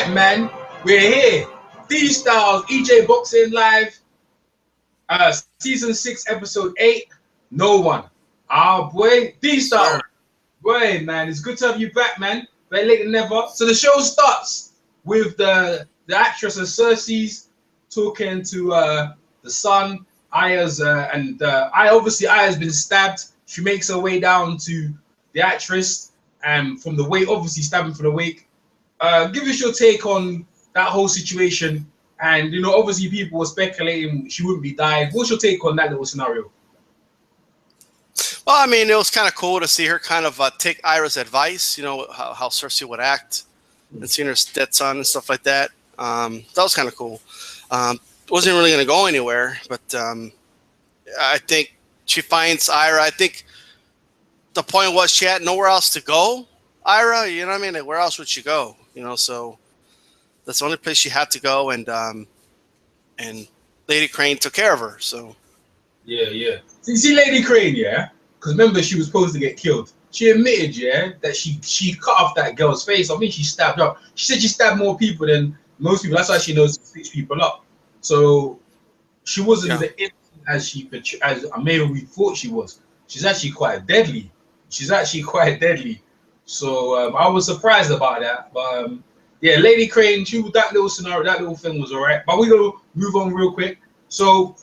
right, man. We're here. These Styles, EJ Boxing Live, season 6, episode 8. No one. Ah, boy. These Styles. Boy, man, it's good to have you back, man. Better late than never. So the show starts with the actress of Cersei's talking to the son, Aya's, obviously Aya's been stabbed. She makes her way down to the actress, and from the wake, obviously stabbing from the wake. Give us your take on that whole situation. And, obviously people were speculating she wouldn't be dying. What's your take on that little scenario? Well, I mean, it was kind of cool to see her kind of take Ira's advice, how Cersei would act, and seeing her dead son and stuff like that. That was kind of cool. Wasn't really going to go anywhere, but I think she finds Ira. I think the point was she had nowhere else to go, Ira, you know what I mean? Like, where else would she go? So that's the only place she had to go, and Lady Crane took care of her. So yeah. See Lady Crane, yeah? Because remember, she was supposed to get killed. She admitted, yeah, that she cut off that girl's face. I mean, she stabbed up. She said she stabbed more people than most people. That's why she knows to stitch people up. So she wasn't the innocent as maybe we thought she was. She's actually quite deadly. So I was surprised about that. But yeah, Lady Crane, that little scenario, that little thing was alright. But we're gonna move on real quick. So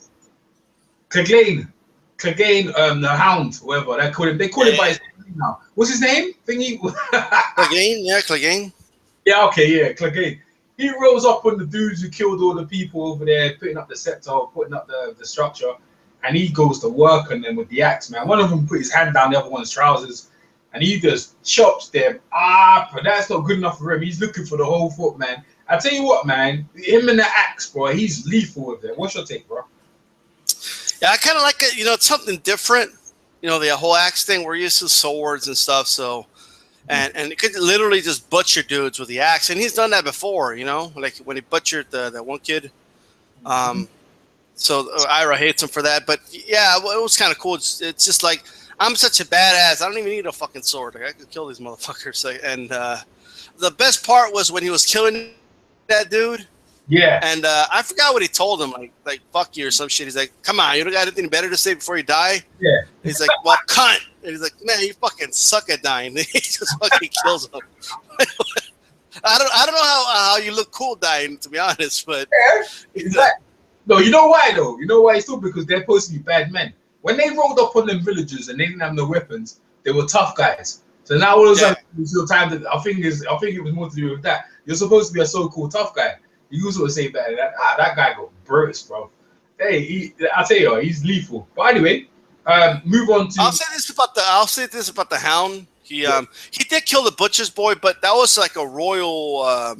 Clegane, the Hound, whatever they call him by his name now. What's his name? Thingy. Clegane. Yeah, okay, yeah, Clegane. He rolls up on the dudes who killed all the people over there, putting up the scepter, putting up the structure, and he goes to work on them with the axe, man. One of them put his hand down the other one's trousers, and he just chops them up. But that's not good enough for him. He's looking for the whole foot, man. I tell you what, man, him and the axe, bro, he's lethal with it. What's your take, bro? Yeah, I kind of like it. It's something different. The whole axe thing. We're used to swords and stuff, so and it could literally just butcher dudes with the axe, and he's done that before. Like when he butchered that one kid. So Ira hates him for that, but yeah, it was kind of cool. It's just like, I'm such a badass. I don't even need a fucking sword. Like, I could kill these motherfuckers. And the best part was when he was killing that dude. Yeah. And I forgot what he told him, like fuck you or some shit. He's like, come on, you don't got anything better to say before you die? Yeah. He's like, well, cunt. And he's like, man, you fucking suck at dying. He just fucking kills him. I don't know how you look cool dying, to be honest, but exactly. No, you know why though? You know why it's still because they're supposed to be bad men. When they rolled up on them villagers and they didn't have no weapons, they were tough guys. So now all of a sudden, until time that I think it was more to do with that. You're supposed to be a so-called tough guy. You also would say that guy got burst, bro. Hey, I tell you, he's lethal. But anyway, move on to. I'll say this about the Hound. He did kill the butcher's boy, but that was like a royal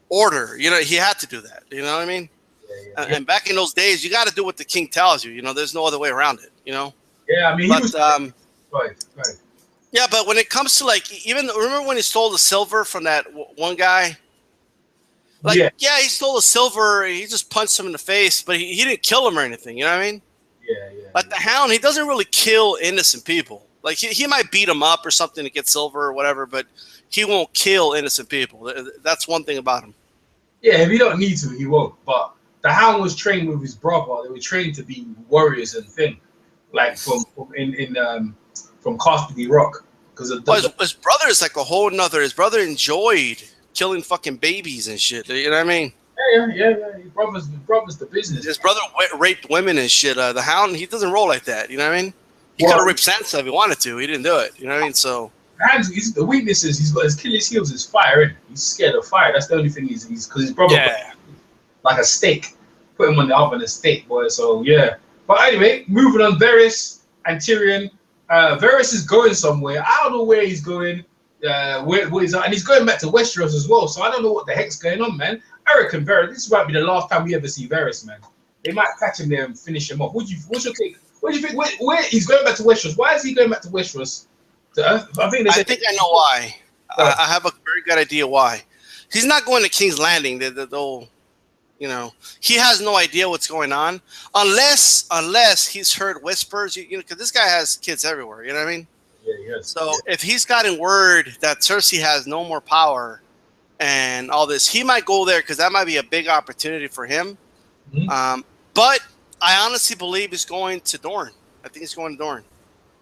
order. He had to do that. You know what I mean? Yeah. And back in those days, you got to do what the king tells you. There's no other way around it. Yeah, I mean, right. Yeah, but when it comes to remember when he stole the silver from that one guy? He stole the silver. He just punched him in the face, but he didn't kill him or anything. You know what I mean? Yeah. Like the Hound, he doesn't really kill innocent people. Like he might beat him up or something to get silver or whatever, but he won't kill innocent people. That's one thing about him. Yeah, if he don't need to, he won't. But the Hound was trained with his brother. They were trained to be warriors and things, like from Casterly Rock. Because his brother is like a whole nother. His brother enjoyed killing fucking babies and shit. You know what I mean? Yeah. His brother's the business. His brother raped women and shit. The Hound, he doesn't roll like that. You know what I mean? He could have raped Sansa if he wanted to. He didn't do it. You know what I mean? So the weakness is he's got his Achilles heels is fire. He's scared of fire. That's the only thing he's because his brother like a steak. Put him on the oven, a steak, boy. So yeah. But anyway, moving on. Varys and Tyrion. Varys is going somewhere. I don't know where he's going. Where he's at, and he's going back to Westeros as well. So I don't know what the heck's going on, man. I reckon Varys. This might be the last time we ever see Varys, man. They might catch him there and finish him off. What's your take? What do you think? Where he's going back to Westeros? Why is he going back to Westeros? I think I know why. I have a very good idea why. He's not going to King's Landing. He has no idea what's going on unless he's heard whispers. Because this guy has kids everywhere. You know what I mean? Yeah, yes. So if he's gotten word that Cersei has no more power, and all this. He might go there because that might be a big opportunity for him. But I honestly believe he's going to Dorne. I think he's going to Dorne.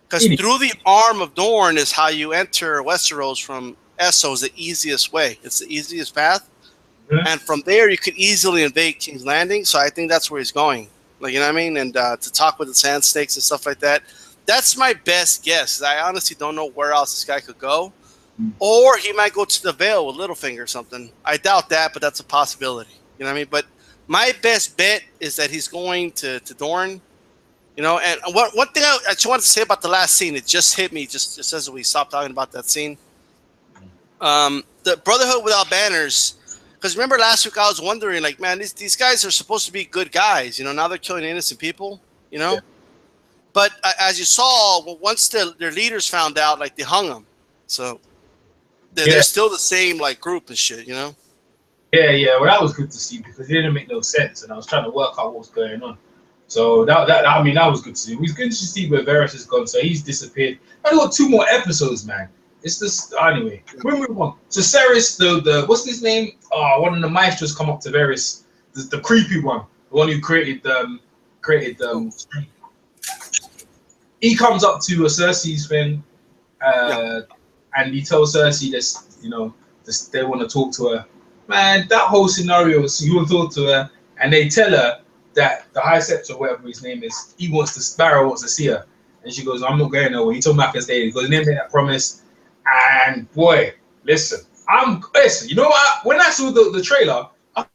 Because through the arm of Dorne is how you enter Westeros from Essos, the easiest way. It's the easiest path. And from there, you could easily invade King's Landing. So I think that's where he's going. Like, you know what I mean? And to talk with the Sand Snakes and stuff like that. That's my best guess. I honestly don't know where else this guy could go. Or he might go to the Vale with Littlefinger or something. I doubt that, but that's a possibility. You know what I mean? But my best bet is that he's going to Dorne. You know, and one thing I just wanted to say about the last scene, it just hit me just as we stopped talking about that scene. The Brotherhood Without Banners, because remember last week I was wondering, like, man, these guys are supposed to be good guys. You know, now they're killing innocent people, you know? Yeah. But as you saw, once their leaders found out, like, they hung them. So they're still the same, like, group and shit, you know? Yeah. Well, that was good to see because it didn't make no sense. And I was trying to work out what was going on. So that was good to see. It was good to see where Varys has gone. So he's disappeared. I got 2 more episodes, man. It's just anyway. We'll move on. So Cerys, the what's his name? Oh, one of the maestros come up to Varys, the creepy one, the one who created He comes up to Cersei's thing, and he tells Cersei this, you know, they want to talk to her. Man, that whole scenario. So you want to talk to her, and they tell her that the High Septon, whatever his name is, Sparrow wants to see her. And she goes, I'm not going nowhere. He told me I can stay. He goes, never made that promise. And boy, listen, you know what? When I saw the trailer, I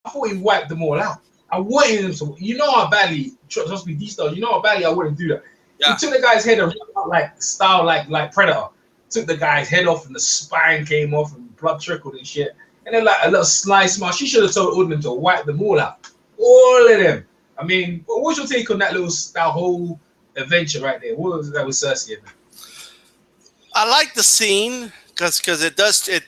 thought he wiped them all out. I wanted him to, you know how badly, trust me, D-Star, you know how badly I wouldn't do that. Yeah. He took the guy's head and like Predator. Took the guy's head off and the spine came off and blood trickled and shit. And then like a little slice mark. She should have told him to wipe them all out. All of them. I mean, what's your take on that whole adventure right there? What was that with Cersei? I like the scene because it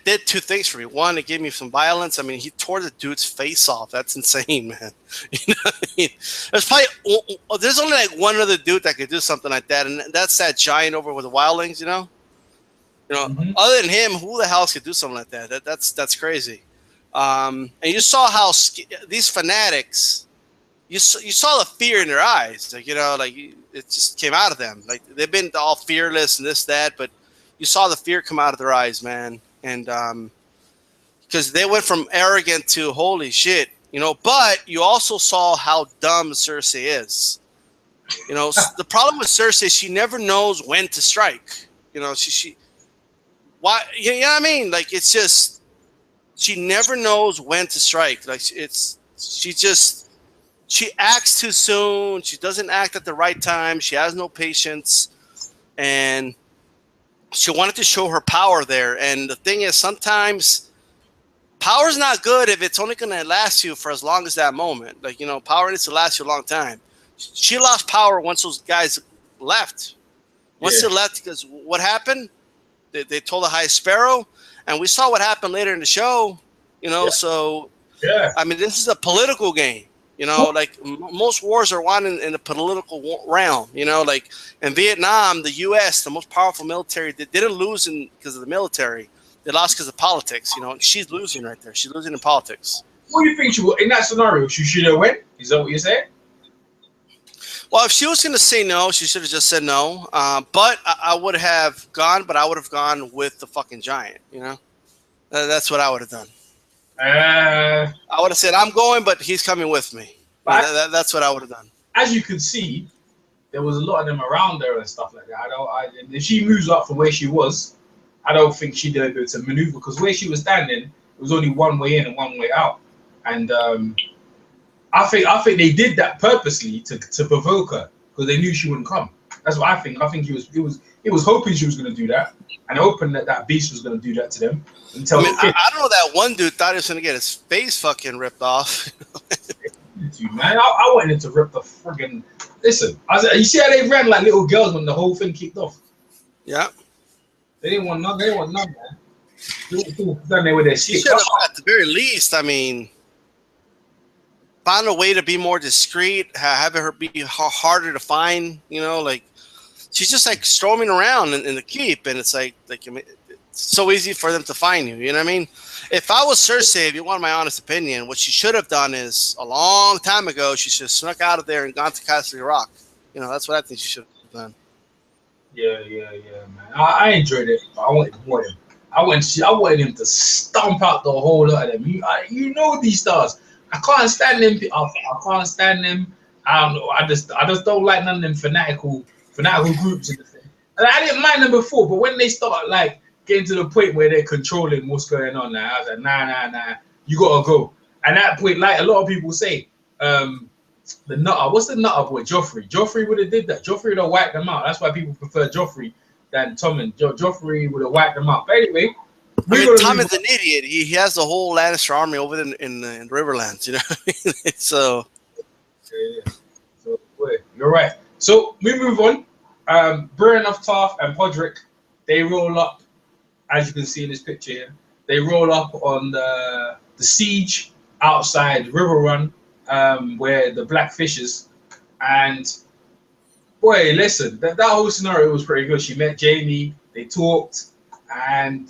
did 2 things for me. One, it gave me some violence. I mean, he tore the dude's face off. That's insane, man. You know what I mean? There's only like one other dude that could do something like that, and that's that giant over with the wildlings. You know, other than him, who the hell else could do something like that? That's crazy. And you saw how these fanatics, you saw the fear in their eyes. Like, you know, like it just came out of them. Like they've been all fearless and this, that, but you saw the fear come out of their eyes, man. And because they went from arrogant to holy shit, you know, but you also saw how dumb Cersei is. You know, the problem with Cersei, she never knows when to strike. You know, why, you know what I mean? Like, it's just, she never knows when to strike. Like, she acts too soon. She doesn't act at the right time. She has no patience. And she wanted to show her power there. And the thing is, sometimes power's not good if it's only going to last you for as long as that moment. Like, you know, power needs to last you a long time. She lost power once those guys left. Once they left, because what happened? They told the High Sparrow, and we saw what happened later in the show. You know, so I mean, this is a political game. You know, like most wars are won in the political realm. You know, like in Vietnam, the U.S., the most powerful military, they didn't lose because of the military. They lost because of politics. You know, she's losing right there. She's losing in politics. What do you think in that scenario? She should have went? Is that what you're saying? Well, if she was going to say no, she should have just said no. But I would have gone, but I would have gone with the fucking giant, you know? That's what I would have done. I would have said, I'm going, but he's coming with me. That's what I would have done. As you could see, there was a lot of them around her and stuff like that. If she moves up from where she was, I don't think she'd be able to maneuver, because where she was standing, it was only one way in and one way out. And I think they did that purposely to provoke her, because they knew she wouldn't come. That's what I think. I think he was hoping she was going to do that, and hoping that beast was going to do that to them. I don't know, that one dude thought he was going to get his face fucking ripped off. Dude, man, I wanted to rip the friggin'. Listen, you see how they ran like little girls when the whole thing kicked off? Yeah. They didn't want none. They didn't want none, man. Done there with their shit. At the very least, I mean, found a way to be more discreet, have her be harder to find. You know, like she's just like storming around in the keep, and it's like so easy for them to find you. You know what I mean? If I was Cersei, if you want my honest opinion, what she should have done is a long time ago, she should have snuck out of there and gone to Castle Rock. You know, that's what I think she should have done. Yeah, man. I enjoyed it. But I wanted more of him. I wanted him to stomp out the whole lot of them. You know these stars. I can't stand them. I can't stand them. I don't know. I just don't like none of them fanatical groups in the thing. And I didn't mind them before, but when they start like getting to the point where they're controlling what's going on now, I was like, nah, you gotta go. And at that point, like a lot of people say, the nutter, what's the nutter boy? Joffrey. Joffrey would have did that. Joffrey would have wiped them out. That's why people prefer Joffrey than Tommen. Joffrey would have wiped them out. But anyway, Tommen's an idiot. He has the whole Lannister army over in Riverlands. You know what I mean? So, yeah. So you're right. So we move on. Brienne of Tarth and Podrick, they roll up, as you can see in this picture here. They roll up on the siege outside Riverrun. Where the Blackfish is, and boy, listen, that whole scenario was pretty good. She met Jamie, they talked, and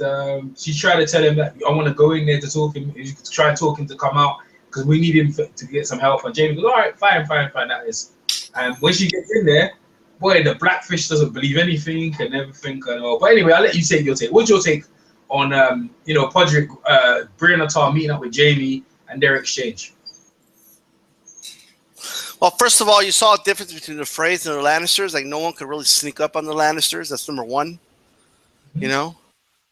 she tried to tell him that I want to go in there to talk him, try and talk him to come out because we need him to get some help. And Jamie goes, all right, fine, that is. And when she gets in there, boy, the Blackfish doesn't believe anything and everything. But anyway, I'll let you say your take. What's your take on Podrick, Brienne of Tarth meeting up with Jamie and their exchange? Well, first of all, you saw a difference between the Freys and the Lannisters. Like, no one could really sneak up on the Lannisters. That's number one. You know?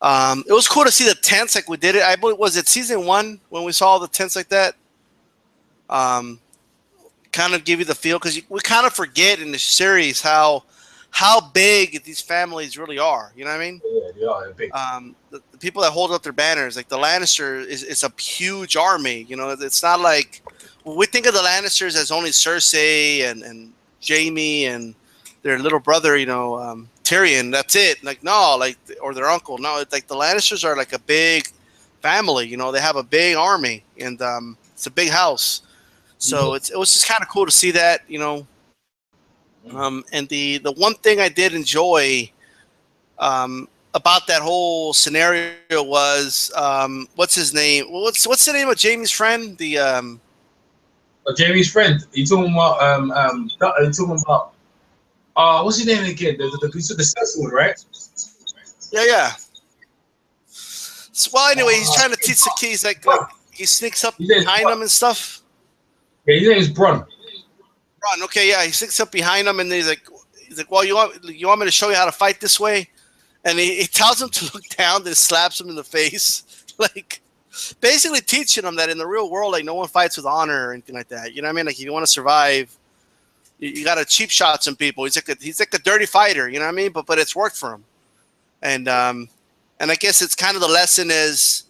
It was cool to see the tents like we did it. I believe, was it season 1 when we saw all the tents like that? Kind of give you the feel, because we kind of forget in the series how big these families really are. You know what I mean? Yeah, they are big. The people that hold up their banners, like the Lannister is a huge army. You know, it's not like... We think of the Lannisters as only Cersei and Jaime and their little brother, Tyrion. That's it. Like, no, like, or their uncle. No, it's like the Lannisters are like a big family. You know, they have a big army, and it's a big house. So it was just kind of cool to see that. You know, and the one thing I did enjoy about that whole scenario was what's his name? What's the name of Jaime's friend? The Jamie's friend. He talking about what's his name again? The Cecil, right? Yeah. So, well, anyway, he's trying to teach the kids like he sneaks up behind them and stuff. Yeah, his name is Bronn. Bronn, okay, yeah, he sneaks up behind them and he's like, well, you want me to show you how to fight this way? And he tells him to look down, then slaps him in the face, like. Basically teaching them that in the real world, like, no one fights with honor or anything like that. You know what I mean? Like, if you want to survive, you got to cheap shot some people. He's like a dirty fighter. You know what I mean? But it's worked for him. And I guess it's kind of the lesson is,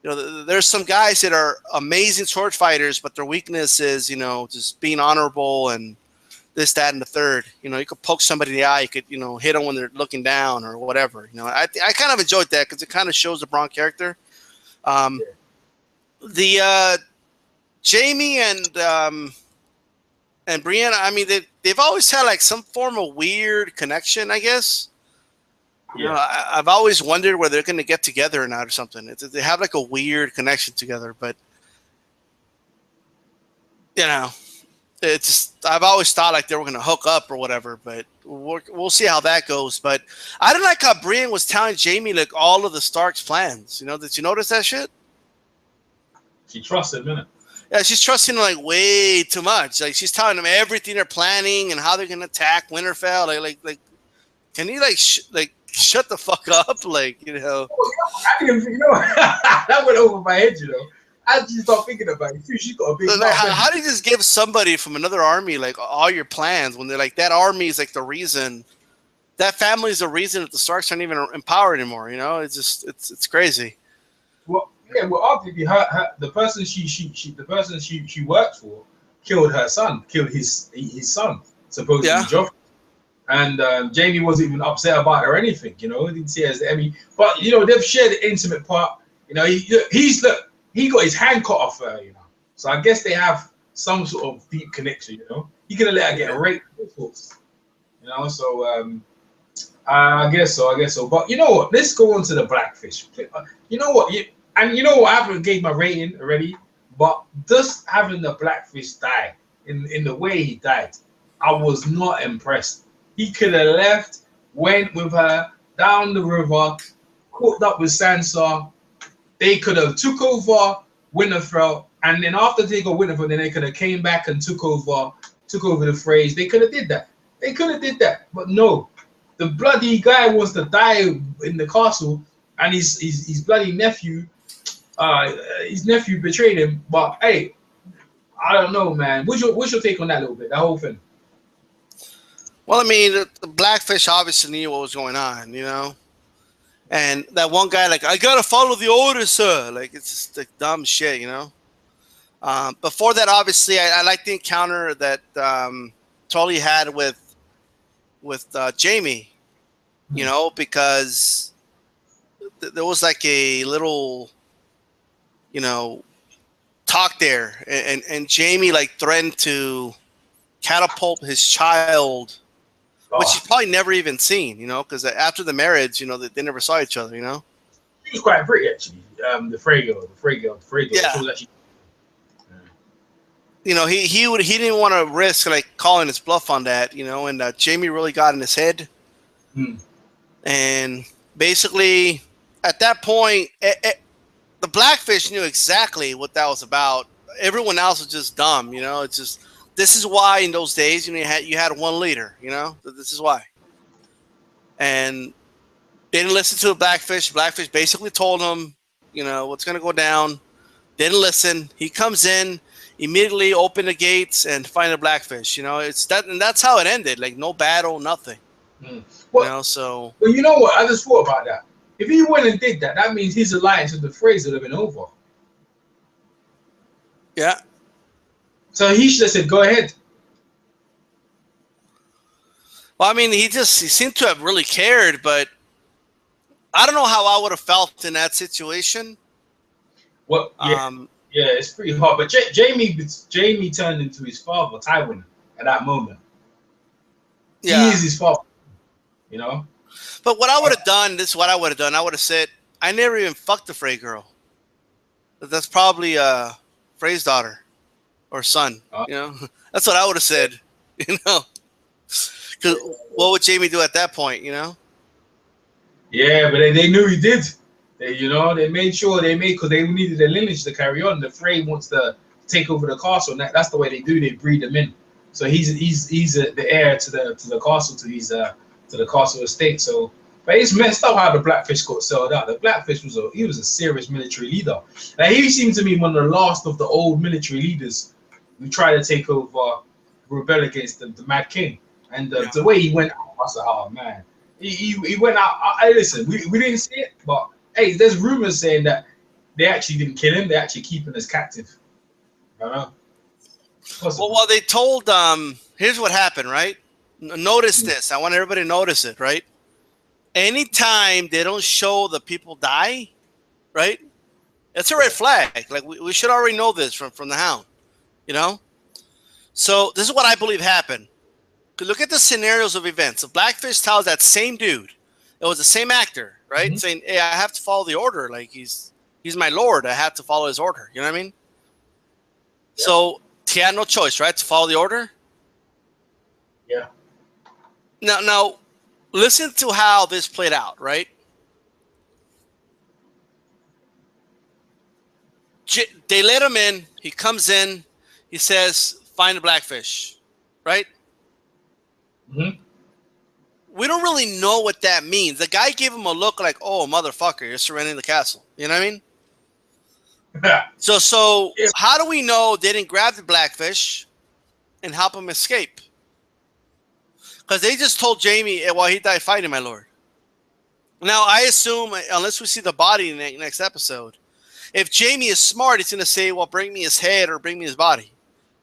there's some guys that are amazing sword fighters, but their weakness is, just being honorable and this, that, and the third. You could poke somebody in the eye. You could, hit them when they're looking down or whatever. I kind of enjoyed that because it kind of shows the Bronn character. The Jaime and Brienne, I mean, they've always had like some form of weird connection, I guess. Yeah. I've always wondered whether they're going to get together or not or something. They have like a weird connection together, but it's just, I've always thought like they were going to hook up or whatever, but we'll see how that goes. But I didn't like how Brienne was telling Jaime like all of the Stark's plans. Did you notice that shit? She trusts him, innit? Yeah, she's trusting him like way too much. Like, she's telling him everything they're planning and how they're gonna attack Winterfell. Like, can you shut the fuck up? Like, I didn't, that went over my head. I just start thinking about it. She's got a big. Like, how do you just give somebody from another army like all your plans when they're like, that army is like the reason, that family is the reason that the Starks aren't even in power anymore? It's just it's crazy. Well, yeah, well, obviously the person she worked for killed her son, killed his son, supposedly. Yeah. Joffrey. And Jaime wasn't even upset about it or anything. He didn't see it as the enemy. But they've shared the intimate part. He got his hand cut off her, So I guess they have some sort of deep connection, He could have let her get raped, So I guess so. I guess so. But you know what? Let's go on to the Blackfish. You know what? And you know what? I haven't gave my rating already. But just having the Blackfish die in the way he died, I was not impressed. He could have left, went with her down the river, hooked up with Sansa. They could have took over Winterfell, and then after they got Winterfell, then they could have came back and took over the phrase. They could have did that. They could have did that, but no. The bloody guy wants to die in the castle, and his bloody nephew, his nephew betrayed him. But hey, I don't know, man. What's your take on that a little bit? That whole thing. Well, I mean, the Blackfish obviously knew what was going on, you know. And that one guy, like, I gotta follow the orders, sir. Like, it's just like dumb shit, you know. Before that, obviously, I like the encounter that Tully had with Jamie, you know, because there was like a little, you know, talk there, and Jamie like threatened to catapult his child, which he's probably never even seen, you know, because after the marriage, you know, they never saw each other, you know. She was quite pretty, actually. The Frey girl. Yeah. She was actually, you know, he didn't want to risk like calling his bluff on that, you know, and Jamie really got in his head, and basically at that point, the Blackfish knew exactly what that was about. Everyone else was just dumb, you know. It's just, this is why in those days, you know, you had one leader, you know. This is why, and they didn't listen to the Blackfish. Blackfish basically told him, you know, what's going to go down. Didn't listen. He comes in, immediately open the gates and find a Blackfish. You know, it's that, and that's how it ended. Like no battle, nothing. Well, you know, so. Well, you know what? I just thought about that. If he went and did that, that means his alliance with the Freys would have been over. Yeah. So he should have said, "Go ahead." Well, I mean, he seemed to have really cared, but I don't know how I would have felt in that situation. Well, yeah, it's pretty hard. But Jamie turned into his father, Tywin, at that moment. Yeah. He is his father, you know. But what I would have done, this is what I would have done. I would have said, I never even fucked the Frey girl. That's probably Frey's daughter or son. You know, that's what I would have said. You know, because what would Jamie do at that point? You know. Yeah, but they knew he did. They made sure because they needed the lineage to carry on. The Frey wants to take over the castle, and that's the way they do. They breed them in. So he's the heir to the castle, to the castle estate. So, but it's messed up how the Blackfish got sold out. The Blackfish was a serious military leader. Like, he seemed to me one of the last of the old military leaders who tried to take over, rebel against the Mad King. And the way he went out, I was like, oh man, he went out. Listen, we didn't see it, but hey, there's rumors saying that they actually didn't kill him. They actually keep him as captive. I don't know. Well, they told, here's what happened, right? Notice this. I want everybody to notice it, right? Anytime they don't show the people die, right? It's a red flag. Like, we should already know this from the Hound, you know? So this is what I believe happened. Look at the scenarios of events. The Blackfish tells that same dude, it was the same actor, right? Saying, hey, I have to follow the order. Like, he's my lord. I have to follow his order. You know what I mean? Yeah. So he had no choice, right, to follow the order? Yeah. Now, listen to how this played out, right? They let him in. He comes in. He says, find the Blackfish, right? We don't really know what that means. The guy gave him a look like, oh, motherfucker, you're surrendering the castle. You know what I mean? So how do we know they didn't grab the Blackfish and help him escape? Because they just told Jamie, well, he died fighting, my lord. Now, I assume, unless we see the body in the next episode, if Jamie is smart, he's going to say, well, bring me his head or bring me his body.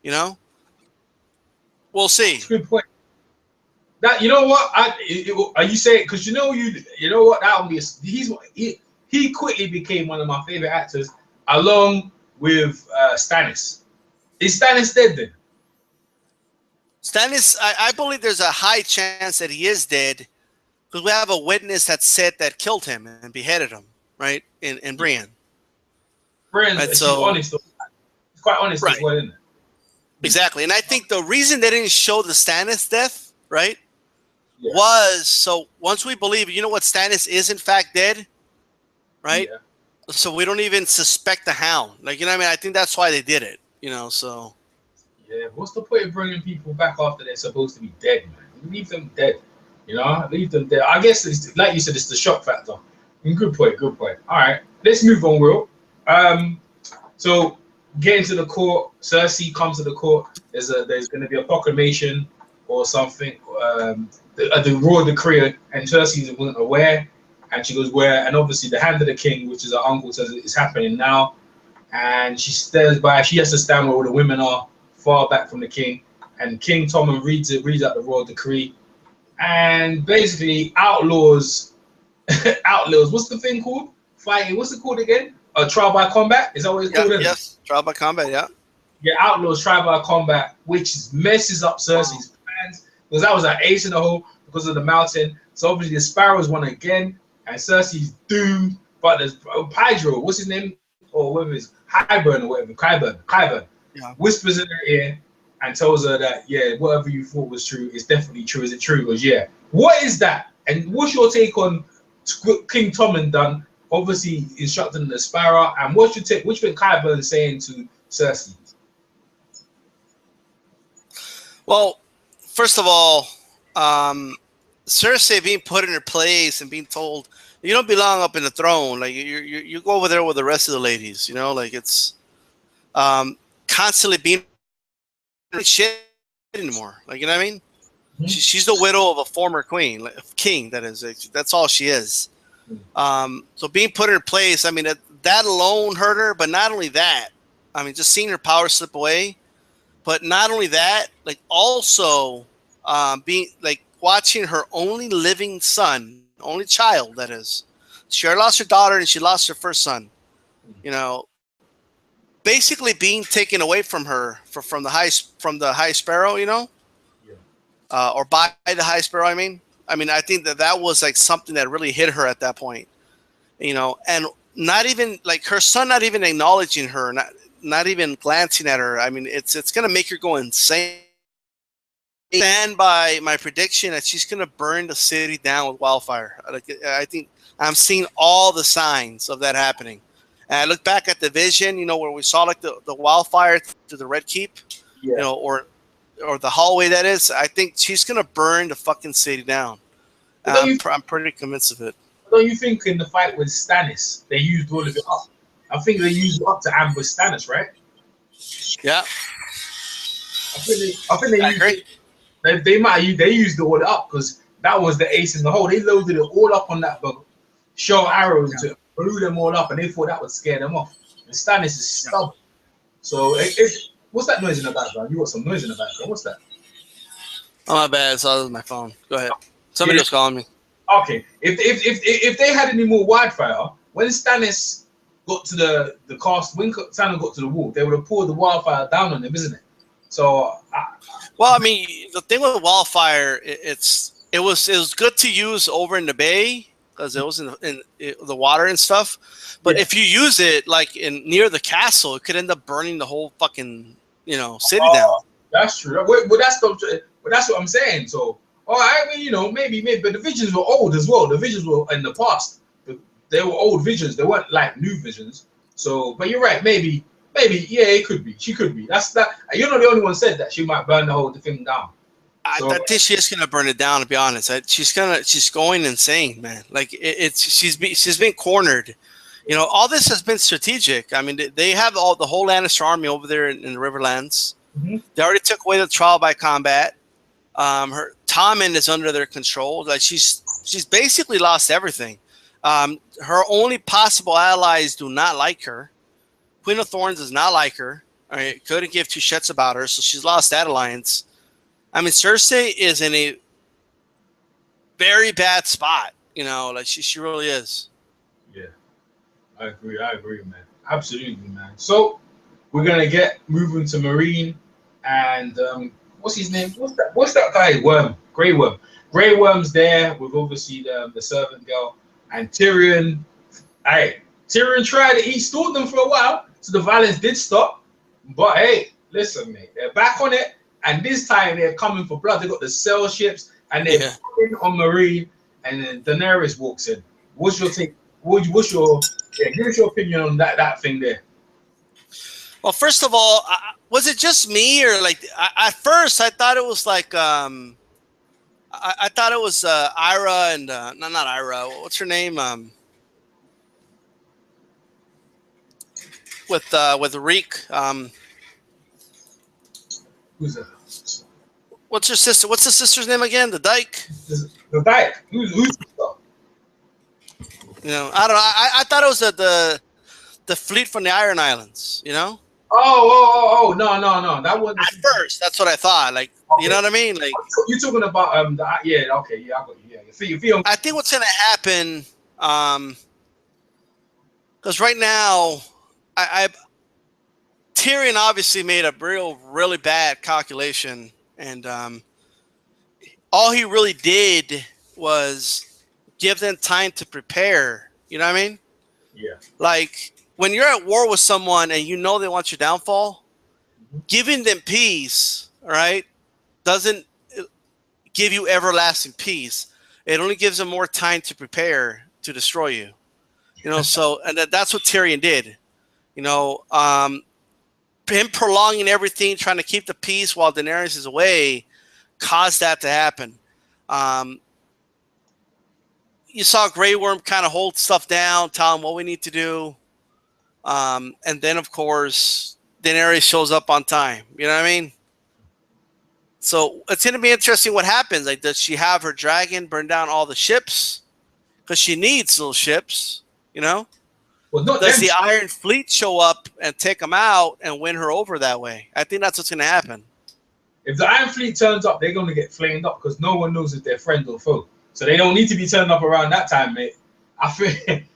You know? We'll see. That's a good point. That, you know what? Are you saying, because you know what? That would be he quickly became one of my favorite actors, along with Stannis. Is Stannis dead then? Stannis, I believe there's a high chance that he is dead, because we have a witness that said that killed him and beheaded him, right? In Brienne. Brienne, Right, she's so honest. She's quite honest as right, well, isn't it? exactly. And I think the reason they didn't show the Stannis death, right, Yeah. was so once we believe, you know what, Stannis is in fact dead, right? Yeah. So we don't even suspect the Hound. Like, you know what I mean? I think that's why they did it, you know, so. Yeah, what's the point of bringing people back after they're supposed to be dead, man? Leave them dead, you know? Leave them dead. I guess, it's, like you said, it's the shock factor. Good point, good point. All right, let's move on, Will. So getting to the court, Cersei comes to the court. There's going to be a proclamation or something. The royal decree, and Cersei wasn't aware, and she goes, "Where?" And obviously, the hand of the king, which is her uncle, says it's happening now, and she stares by. She has to stand where all the women are, far back from the king. And King Tommen reads out the royal decree, and basically outlaws. What's the thing called? Fighting. What's it called again? Trial by combat. Is that what it's called? Yes, trial by combat. Yeah. Yeah, outlaws trial by combat, which messes up Cersei's plans because that was an ace in the hole because of the mountain. So obviously the Sparrows won again, and Cersei's doomed. But there's Pedro, what's his name, or whatever it is, Qyburn or whatever, Qyburn, Yeah. whispers in her ear and tells her that whatever you thought was true is definitely true. Is it true? Because what is that? And what's your take on King Tommen done? Obviously instructing the Sparrow, and what's your take? Which been Qyburn saying to Cersei? Well, first of all, Cersei being put in her place and being told you don't belong up in the throne, like you go over there with the rest of the ladies, you know, like it's constantly being shit anymore, like, you know what I mean? Mm-hmm. She's the widow of a former queen, king. That is, that's all she is. So being put in her place, I mean, that alone hurt her. But not only that, I mean, just seeing her power slip away. But not only that, like also being like watching her only living son, only child, that is. She already lost her daughter and she lost her first son. You know, basically being taken away from her from the High Sparrow. You know, or by the High Sparrow. I mean, I think that was like something that really hit her at that point. You know, and not even like her son, not even acknowledging her, not even glancing at her. I mean, it's gonna make her go insane. Stand by my prediction that she's gonna burn the city down with wildfire. I think I'm seeing all the signs of that happening. And I look back at the vision, you know, where we saw like the wildfire to the Red Keep, you know, or the hallway that is. I think she's gonna burn the fucking city down. I'm pretty convinced of it. Don't you think in the fight with Stannis they used all of it up? I think they used it up to ambush Stannis, right? Yeah. I think they used it. They used it all up because that was the ace in the hole. They loaded it all up on that bug, shot arrows to blew them all up, and they thought that would scare them off. And Stannis is stubborn. So what's that noise in the background? You got some noise in the background. What's that? Oh, my bad. It's all my phone. Go ahead. Somebody was calling me. Okay. If they had any more wildfire, when Stannis got to the cast, when Stannis got to the wall, they would have poured the wildfire down on them, isn't it? So. Well, I mean, the thing with wildfire, it was good to use over in the bay because it was in the water and stuff. But if you use it like near the castle, it could end up burning the whole fucking city down. That's true. But that's what I'm saying. So, I mean, maybe, but the visions were old as well. The visions were in the past. They were old visions. They weren't like new visions. So, but you're right. Maybe, it could be. She could be. That's that. You're not the only one said that she might burn the thing down. So, I think she's gonna burn it down. To be honest, she's going insane, man. Like she's been cornered. You know, all this has been strategic. I mean, they have the whole Lannister army over there in the Riverlands. Mm-hmm. They already took away the trial by combat. Her Tommen is under their control. Like she's basically lost everything. Her only possible allies do not like her. Queen of Thorns does not like her. Couldn't give two shits about her, so she's lost that alliance. I mean, Cersei is in a very bad spot. You know, like she really is. Yeah, I agree, man. Absolutely, man. So we're gonna get moving to Meereen and what's his name? What's that guy? Worm. Grey Worm. Grey Worm's there with obviously the servant girl and Tyrion. Hey, Tyrion tried it. He stalled them for a while, so the violence did stop. But hey, listen, mate, they're back on it, and this time they're coming for blood. They got the sail ships, and they're on Marine, and then Daenerys walks in. What's your take? What's your give us your opinion on that thing there? Well, first of all, was it just me, or like at first I thought it was like I thought it was Ira and no, not Ira. What's her name? With Reek. Who's that? What's her sister? What's the sister's name again? The Dyke. The Dyke. Who's you know, I don't know. I thought it was the fleet from the Iron Islands. You know. Oh, no. That wasn't at first. That's what I thought. Like, okay. You know what I mean? Like, you're talking about I got you. Yeah. I think what's gonna happen, because right now, Tyrion obviously made a really bad calculation, and all he really did was give them time to prepare. You know what I mean? Yeah. Like, when you're at war with someone and you know they want your downfall, giving them peace, all right, doesn't give you everlasting peace. It only gives them more time to prepare to destroy you. You know, so, and that's what Tyrion did. You know, him prolonging everything, trying to keep the peace while Daenerys is away, caused that to happen. You saw Grey Worm kind of hold stuff down, tell him what we need to do. And then, of course, Daenerys shows up on time. You know what I mean? So it's going to be interesting what happens. Like, does she have her dragon burn down all the ships? Because she needs those ships, you know? Well, no, does the Iron Fleet show up and take them out and win her over that way? I think that's what's going to happen. If the Iron Fleet turns up, they're going to get flamed up because no one knows if they're friend or foe. So they don't need to be turned up around that time, mate. I think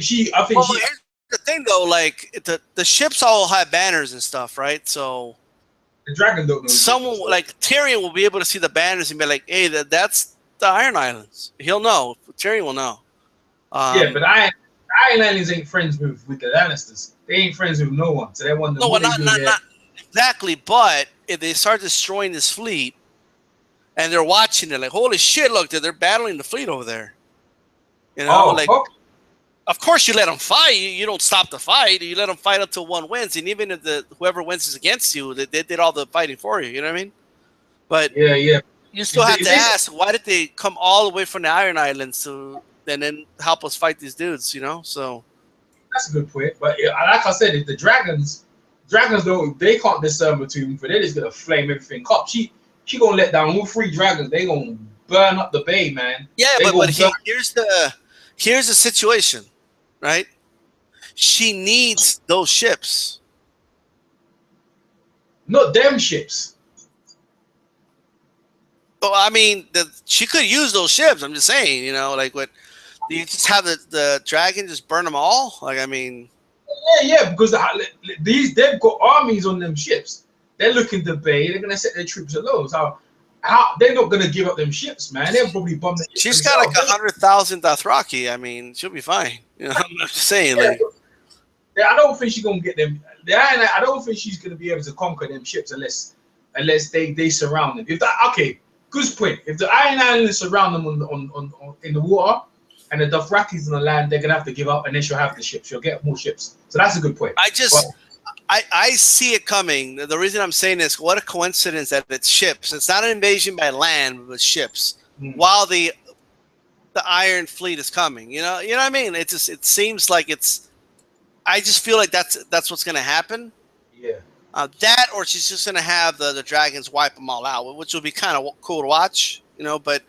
she. Here's the thing, though, like the ships all have banners and stuff, right? So the dragon don't know. Someone like Tyrion will be able to see the banners and be like, "Hey, that's the Iron Islands." He'll know. Tyrion will know. Yeah, but Iron Islands ain't friends with the Lannisters. They ain't friends with no one. So they want no, not exactly. But if they start destroying this fleet, and they're watching it, like, holy shit! Look, they're battling the fleet over there. You know, okay. Of course, you let them fight. You don't stop the fight. You let them fight until one wins. And even if whoever wins is against you, they did all the fighting for you. You know what I mean? But yeah. You still have to ask, why did they come all the way from the Iron Islands to and then help us fight these dudes? You know, so that's a good point. But like I said, if the dragons don't, they can't discern between them. For they're just gonna flame everything up. She gonna let down all 3 dragons. They gonna burn up the bay, man. Yeah, but here's the situation. Right? She needs those ships. Not them ships. Well, I mean, she could use those ships. I'm just saying, you know, like what? Do you just have the dragon just burn them all? Like, I mean. Yeah, because they've got armies on them ships. They're looking to bay. They're gonna set their troops alone. So they're not gonna give up them ships, man. They'll probably bomb the ships. She's got like 100,000 Dothraki. I mean, she'll be fine. You know, I'm just saying. Like, I don't think she's gonna get them. I don't think she's gonna be able to conquer them ships unless they surround them. Good point. If the Iron Islands surround them on in the water, and the Dothrakis on the land, they're gonna have to give up, and then she'll have the ships. She'll get more ships. So that's a good point. I see it coming. The reason I'm saying this, what a coincidence that it's ships. It's not an invasion by land, but ships. While the Iron Fleet is coming, you know what I mean? It seems like it's. I just feel like that's what's going to happen. Yeah. That, or she's just going to have the dragons wipe them all out, which will be kind of cool to watch, you know. But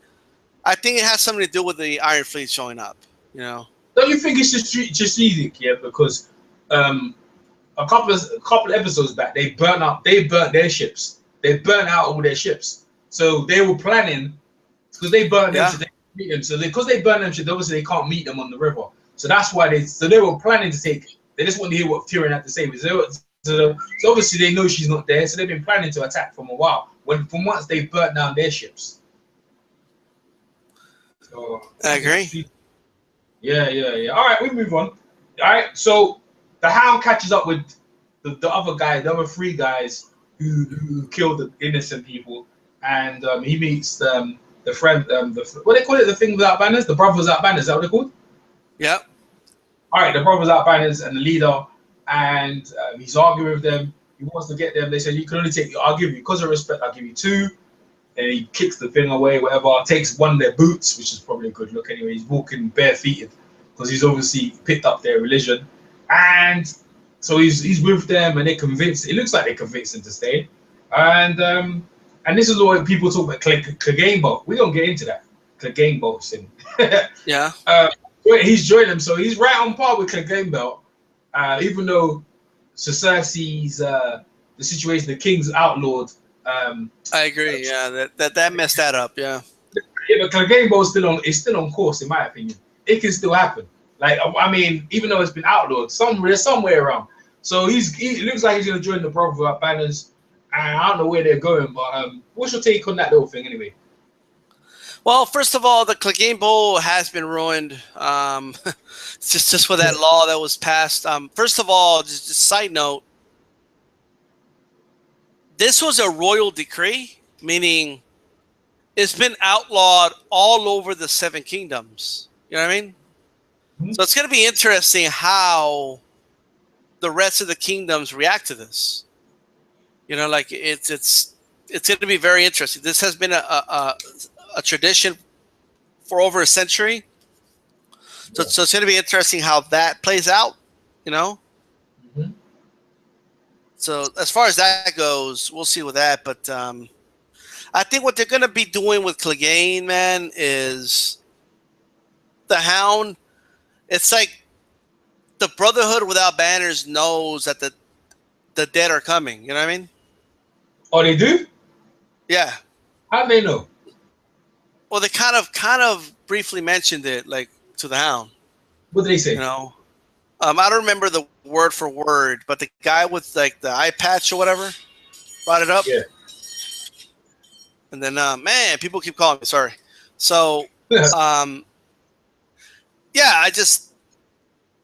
I think it has something to do with the Iron Fleet showing up, you know. Don't you think it's just strategic? Yeah, because a couple episodes back, they burnt their ships. They burnt out all their ships. So they were planning because they burnt them. So they meet them. So because they burn them, obviously they can't meet them on the river. So that's why they were planning to take. They just want to hear what Tyrion had to say. So obviously they know she's not there. So they've been planning to attack from a while. From once they burnt down their ships. So, I agree. Yeah. All right, we move on. All right, so the Hound catches up with the other guy, the other three guys who killed the innocent people, and he meets the friend, what they call it, the thing without banners, the brothers without banners. Is that what they're called? Yep. All right, the brothers without banners and the leader, and he's arguing with them. He wants to get them. They said you can only take. I'll give you because of respect. I'll give you two. And he kicks the thing away, whatever. Takes one of their boots, which is probably a good look anyway. He's walking barefooted because he's obviously picked up their religion, and so he's with them, and they convince. It looks like they convinced him to stay, and this is what people talk about Clegane boat. We don't get into that Clegane boat thing. Yeah. He's joined them, so he's right on par with Clegane belt, even though Cersei's the situation, the king's outlawed. I agree. Yeah, that messed that up. Yeah. Yeah, but Clegane boat is still on course, in my opinion. It can still happen. Like, I mean, even though it's been outlawed, somewhere around. So he looks like he's gonna join the Brothers Without Banners. And I don't know where they're going, but what's your take on that little thing anyway? Well, first of all, the Clegane Bowl has been ruined. Just for that law that was passed. First of all, just a side note, this was a royal decree, meaning it's been outlawed all over the Seven Kingdoms. You know what I mean? Mm-hmm. So it's going to be interesting how the rest of the kingdoms react to this. You know, like it's going to be very interesting. This has been a tradition for over a century. So it's going to be interesting how that plays out, you know? Mm-hmm. So as far as that goes, we'll see with that. But I think what they're going to be doing with Clegane, man, is the Hound. It's like the Brotherhood Without Banners knows that the dead are coming. You know what I mean? Oh, they do? Yeah. How do they know? Well, they kind of briefly mentioned it, like, to the Hound. What did they say? You know, I don't remember the word for word, but the guy with like the eye patch or whatever brought it up. Yeah. And then, man, people keep calling me. Sorry. So, yeah,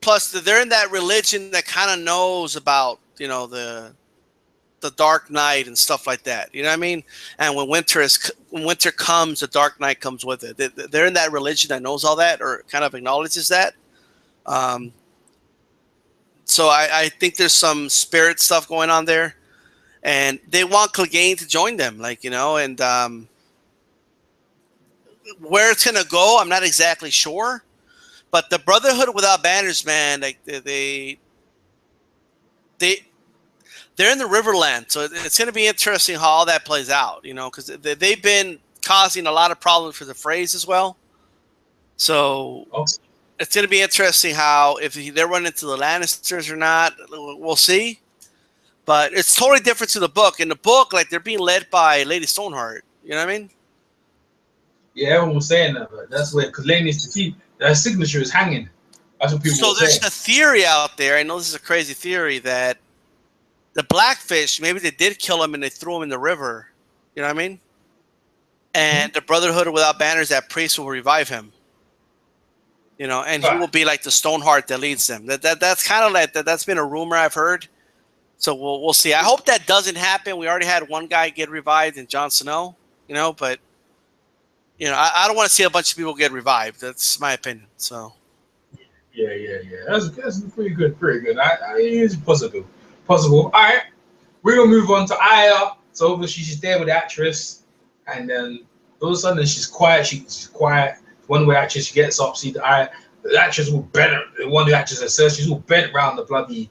plus they're in that religion that kind of knows about, you know, the Dark Knight and stuff like that. You know what I mean? And when winter comes, the Dark Knight comes with it. They're in that religion that knows all that, or kind of acknowledges that. So I think there's some spirit stuff going on there, and they want Clegane to join them, like, you know, and where it's gonna go, I'm not exactly sure. But the Brotherhood Without Banners, man, like they're in the Riverland, so it's going to be interesting how all that plays out, you know, because they've been causing a lot of problems for the Freys as well. So it's going to be interesting how, if they run into the Lannisters or not, we'll see. But it's totally different to the book. In the book, like, they're being led by Lady Stoneheart. You know what I mean? Yeah, everyone was saying that, but that's where, because Lainey's defeat, that signature is hanging. That's what people were saying. So there's a theory out there, I know this is a crazy theory, that the Blackfish, maybe they did kill him and they threw him in the river. You know what I mean? And the Brotherhood Without Banners, that priest will revive him. You know, and he will be like the Stoneheart that leads them. That's kind of like that's been a rumor I've heard. So we'll see. I hope that doesn't happen. We already had one guy get revived in Jon Snow, you know, but you know, I don't want to see a bunch of people get revived. That's my opinion. So yeah. That's pretty good. It's possible. All right, we're gonna move on to Aya. So obviously she's there with the actress, and then all of a sudden she's quiet. She's quiet. One way actress, she gets up. See the actress will bend. One of the actresses says she's all bent around around the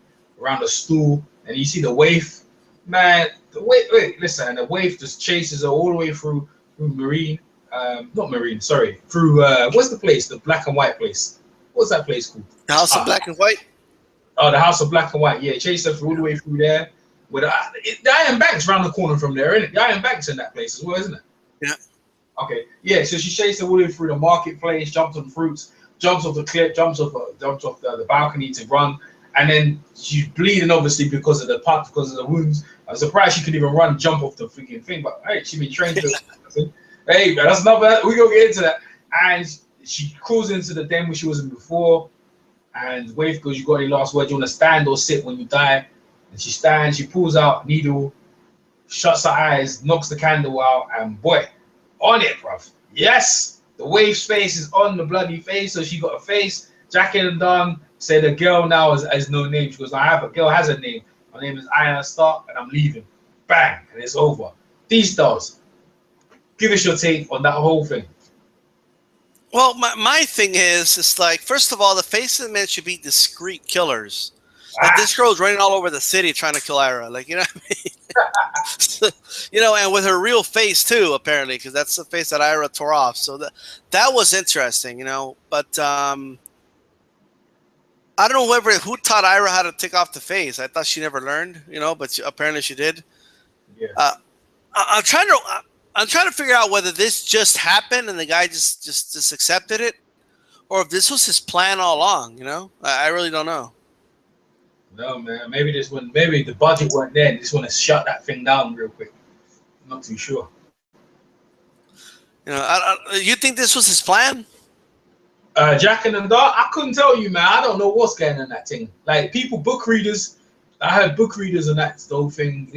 stool, and you see the waif. Man, wait, listen, and the waif just chases her all the way through Marine. Not Marine, sorry. Through what's the place? The black and white place. What's that place called? The House of Black and White. Oh, the House of Black and White. Yeah, chase her all the way through there. With the Iron Bank's around the corner from there, isn't it? The Iron Bank's in that place as well, isn't it? Yeah. Okay. Yeah. So she chased her all the way through the marketplace, jumps on fruits, jumps off the cliff, jumps off the balcony to run, and then she's bleeding obviously because of the wounds. I'm surprised she could even run, jump off the freaking thing. But hey, she been trained to. Hey, man, that's another. We gonna get into that. And she crawls into the den where she was in before, and Wave goes, "You got any last words? You want to stand or sit when you die?" And she stands. She pulls out a needle, shuts her eyes, knocks the candle out, and boy, on it, bruv. Yes, the Wave's face is on the bloody face, so she got a face. Jack and Don say the girl now has no name. She goes, "I have a girl has a name. My name is Iron Stark, and I'm leaving." Bang, and it's over. D-Stars, give us your take on that whole thing. Well, my thing is, it's like, first of all, the face of the man should be discreet killers. Like, this girl's running all over the city trying to kill Ira. Like, you know what I mean? You know, and with her real face, too, apparently, because that's the face that Ira tore off. So that was interesting, you know. But I don't know who taught Ira how to take off the face. I thought she never learned, you know, but apparently she did. Yeah. I'm trying to figure out whether this just happened and the guy just accepted it, or if this was his plan all along. You know, I really don't know. No, man. Maybe the budget weren't there. They just want to shut that thing down real quick. I'm not too sure. You know, you think this was his plan? Jack and the Dark, I couldn't tell you, man. I don't know what's going on in that thing. Like, people, book readers. I heard book readers and that whole thing.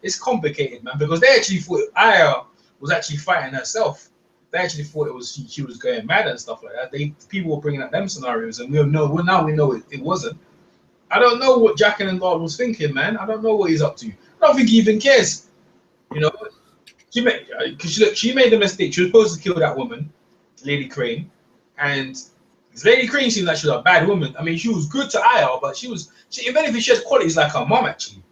It's complicated, man, because they actually thought Aya was actually fighting herself. They actually thought she was going mad and stuff like that. People were bringing up them scenarios, and now we know it wasn't. I don't know what Jack and God was thinking, man. I don't know what he's up to. I don't think he even cares. You know, she made the mistake. She was supposed to kill that woman, Lady Crane, and Lady Crane seemed like she was a bad woman. I mean, she was good to Aya, but if anything, she has qualities like her mom actually.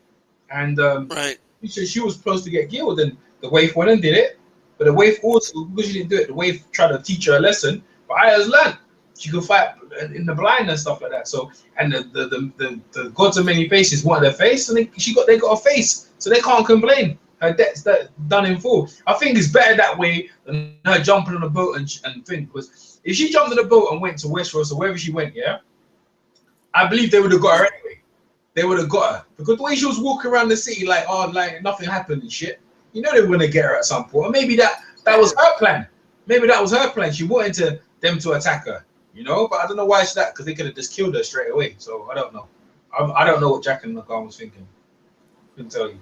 And right. She was supposed to get killed, and the Waif went and did it. But the Waif also, because she didn't do it, the Waif tried to teach her a lesson. But Aya's learned she could fight in the blind and stuff like that. So, and the gods of many faces want their face, and they got a face, so they can't complain. Her debt's done in full. I think it's better that way than her jumping on a boat and thing. Because if she jumped on a boat and went to Westeros or wherever she went, yeah, I believe they would have got her anyway. They would have got her, because the way she was walking around the city like nothing happened and shit, you know they were gonna get her at some point. Or maybe that was her plan. Maybe that was her plan. She wanted them to attack her, you know. But I don't know why it's that, because they could have just killed her straight away. So I don't know. I don't know what Jack and Nagar was thinking. Couldn't tell you.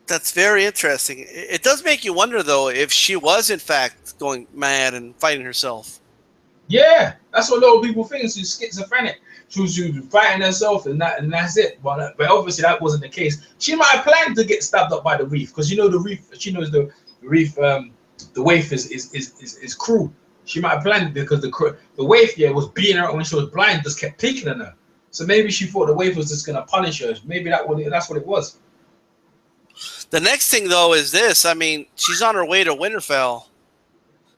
That's very interesting. It does make you wonder, though, if she was in fact going mad and fighting herself. Yeah, that's what a lot of people think. She's schizophrenic. She was fighting herself, and that's it. But obviously that wasn't the case. She might have planned to get stabbed up by the Reef, because you know the Reef. She knows the Reef. The Waif is cruel. She might have planned it because the Waif was beating her when she was blind, just kept picking on her. So maybe she thought the Waif was just gonna punish her. Maybe that's what it was. The next thing, though, is this. I mean, she's on her way to Winterfell.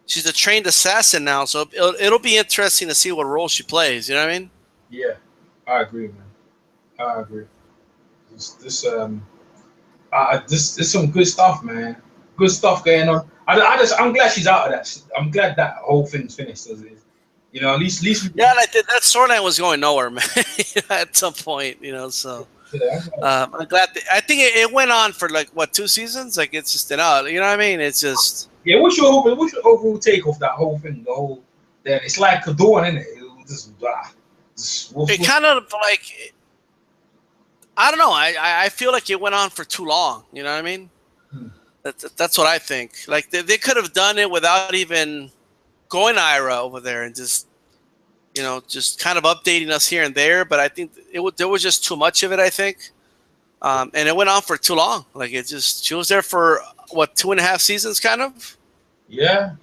She's a trained assassin now, so it'll be interesting to see what role she plays. You know what I mean? Yeah, I agree, man. I agree. This some good stuff, man. Good stuff going on. I'm glad she's out of that. I'm glad that whole thing's finished as it is. You know, at least. Yeah, and that storyline was going nowhere, man. At some point, you know. So I'm glad. I think it went on for like 2 seasons. Like, it's just you know what I mean? It's just. Yeah, what's your overall take of that whole thing? It's like a dawn, isn't it? It kind of like, I don't know. I feel like it went on for too long. You know what I mean? That's what I think. Like, they could have done it without even going to Ira over there and just kind of updating us here and there. But I think there was just too much of it, I think. And it went on for too long. Like, she was there for 2.5 seasons, kind of. Yeah.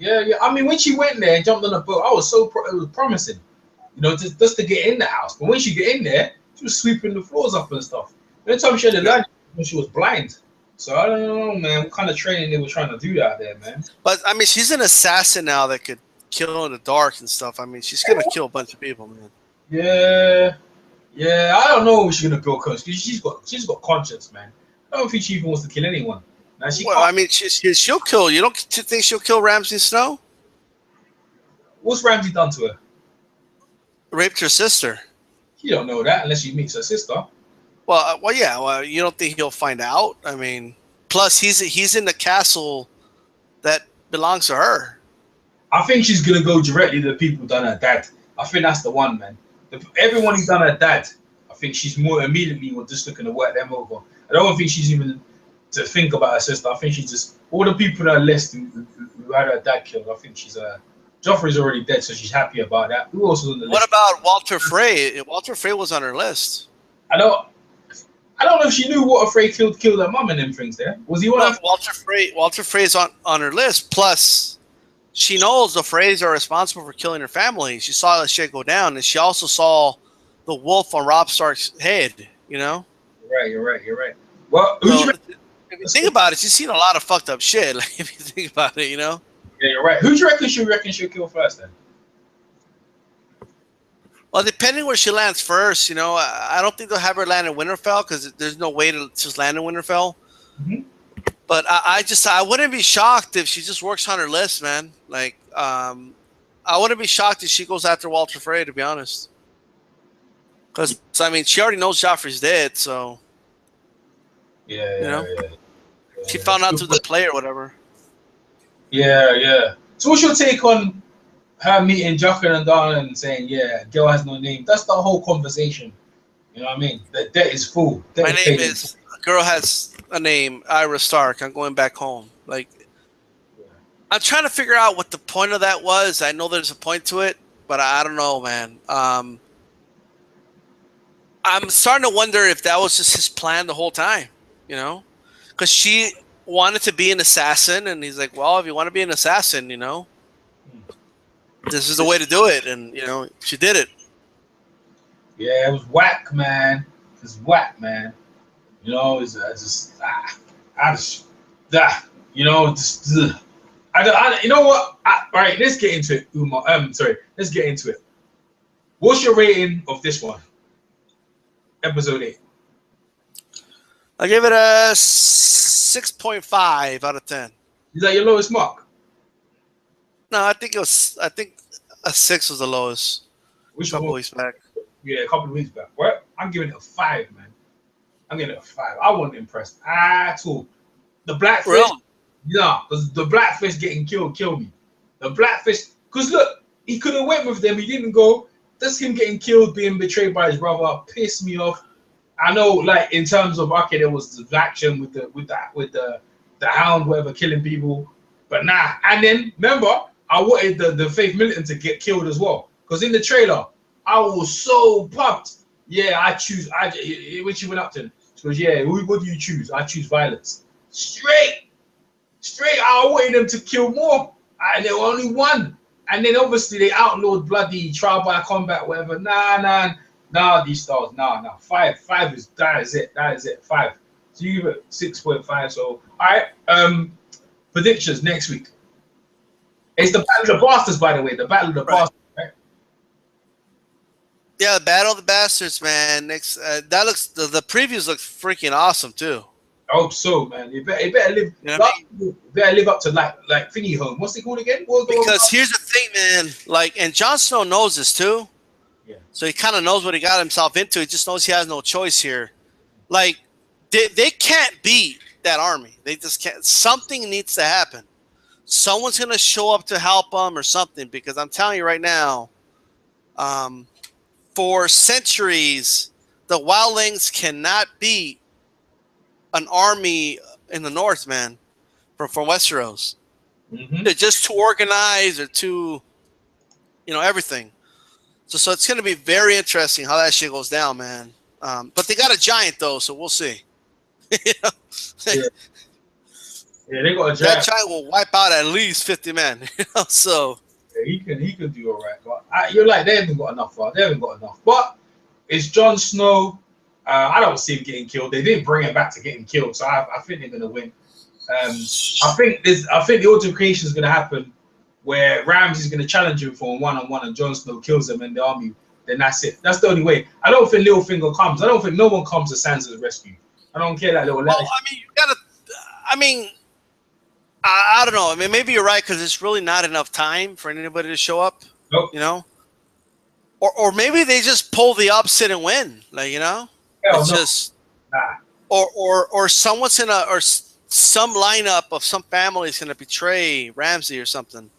I mean, when she went there and jumped on the boat, it was promising, you know, just to get in the house. But when she get in there, she was sweeping the floors up and stuff. The only time she had to learn when she was blind. So I don't know, man, what kind of training they were trying to do out there, man. But I mean, she's an assassin now that could kill in the dark and stuff. I mean, she's gonna kill a bunch of people, man. Yeah. I don't know if she's gonna build conscience, because she's got conscience, man. I don't think she even wants to kill anyone. Now, I mean, she'll kill. You don't think she'll kill Ramsay Snow? What's Ramsay done to her? Raped her sister. You don't know that unless she meets her sister. Well, yeah. Well, you don't think he'll find out? I mean, plus he's in the castle that belongs to her. I think she's gonna go directly to the people who done her dad. I think that's the one, man. Everyone who's done her dad, I think she's more immediately just looking to work them over. I don't think she's even to think about her sister. I think she's just all the people that are list who had her dad killed. I think she's Joffrey's already dead, so she's happy about that. Who else was on the list? What about Walter Frey? Walter Frey was on her list. I don't know if she knew Walter Frey killed her mum and them things. There was he on? Walter Frey's on her list. Plus, she knows the Freys are responsible for killing her family. She saw that shit go down, and she also saw the wolf on Robb Stark's head. You know. You're right. Well, if you think about it, she's seen a lot of fucked up shit. Like if you think about it, you know. Yeah, you're right. Who do you reckon she'll kill first then? Well, depending where she lands first, you know, I don't think they'll have her land in Winterfell because there's no way to just land in Winterfell. Mm-hmm. But I wouldn't be shocked if she just works on her list, man. Like, I wouldn't be shocked if she goes after Walter Frey, to be honest. Because, I mean, she already knows Joffrey's dead, so. Yeah. She found out through the play or whatever. Yeah. So what's your take on her meeting Jaqen and Darlan and saying, yeah, girl has no name? That's the whole conversation. You know what I mean? The debt is full. My name is, girl has a name, Arya Stark. I'm going back home. Like, I'm trying to figure out what the point of that was. I know there's a point to it, but I don't know, man. I'm starting to wonder if that was just his plan the whole time, you know? Because she wanted to be an assassin, and he's like, well, if you want to be an assassin, you know, this is the way to do it. And, you know, she did it. Yeah, it was whack, man. It's whack, man. You know, it's you know, you know what? All right, let's get into it, Umar. Let's get into it. What's your rating of this one? Episode 8. I give it a 6.5 out of 10. Is that your lowest mark? No, I think a 6 was the lowest. Which couple weeks back. Yeah, a couple of weeks back. What? I'm giving it a 5, man. I'm giving it a 5. I wasn't impressed at all. The Blackfish, really? Yeah, because the Blackfish getting killed me. The Blackfish, because look, he could have went with them. He didn't go. Just him getting killed, being betrayed by his brother, pissed me off. I know, like in terms of okay, there was the action with the Hound, whatever, killing people, but nah. And then remember, I wanted the Faith Militant to get killed as well, because in the trailer, I was so pumped. Yeah, I choose. When she went up to him, she goes, "Yeah, what do you choose?" I choose violence. Straight. I wanted them to kill more, and there were only one. And then obviously they outlawed bloody trial by combat, whatever. Nah, these stars. Nah. 5 is that is it. 5. So you give it 6.5. So all right. Predictions next week. It's the Battle of the Bastards, by the way. The Battle of the Bastards, right? Yeah, the Battle of the Bastards, man. Next, that looks the previews look freaking awesome too. I hope so, man. You better live. You know better live up to like thingy home. What's it called again? Because here's the thing, man. Like, and Jon Snow knows this too. Yeah. So he kind of knows what he got himself into. He just knows he has no choice here. Like, they can't beat that army. They just can't. Something needs to happen. Someone's gonna show up to help them or something. Because I'm telling you right now, for centuries, the wildlings cannot beat an army in the north, man, from Westeros. Mm-hmm. They're just too organized or too, you know, everything. So it's going to be very interesting how that shit goes down, man. But they got a giant, though, so we'll see. You know? Yeah, they got a giant. That giant will wipe out at least 50 men. You know? So yeah, he can do all right. But you're like, they haven't got enough. They haven't got enough. But it's Jon Snow. I don't see him getting killed. They didn't bring him back to get him killed, so I think they're going to win. I think the altercation is going to happen where Ramsay's going to challenge him for a one-on-one, and Jon Snow kills him in the army. Then that's it. That's the only way. I don't think Littlefinger comes. I don't think no one comes to Sansa's rescue. I don't care that little. Well, I mean, you gotta. I mean, I don't know. I mean, maybe you're right because it's really not enough time for anybody to show up. Nope. You know, or maybe they just pull the upset and win. Like, you know. It's just, or someone's or some lineup of some family is gonna betray Ramsay or something.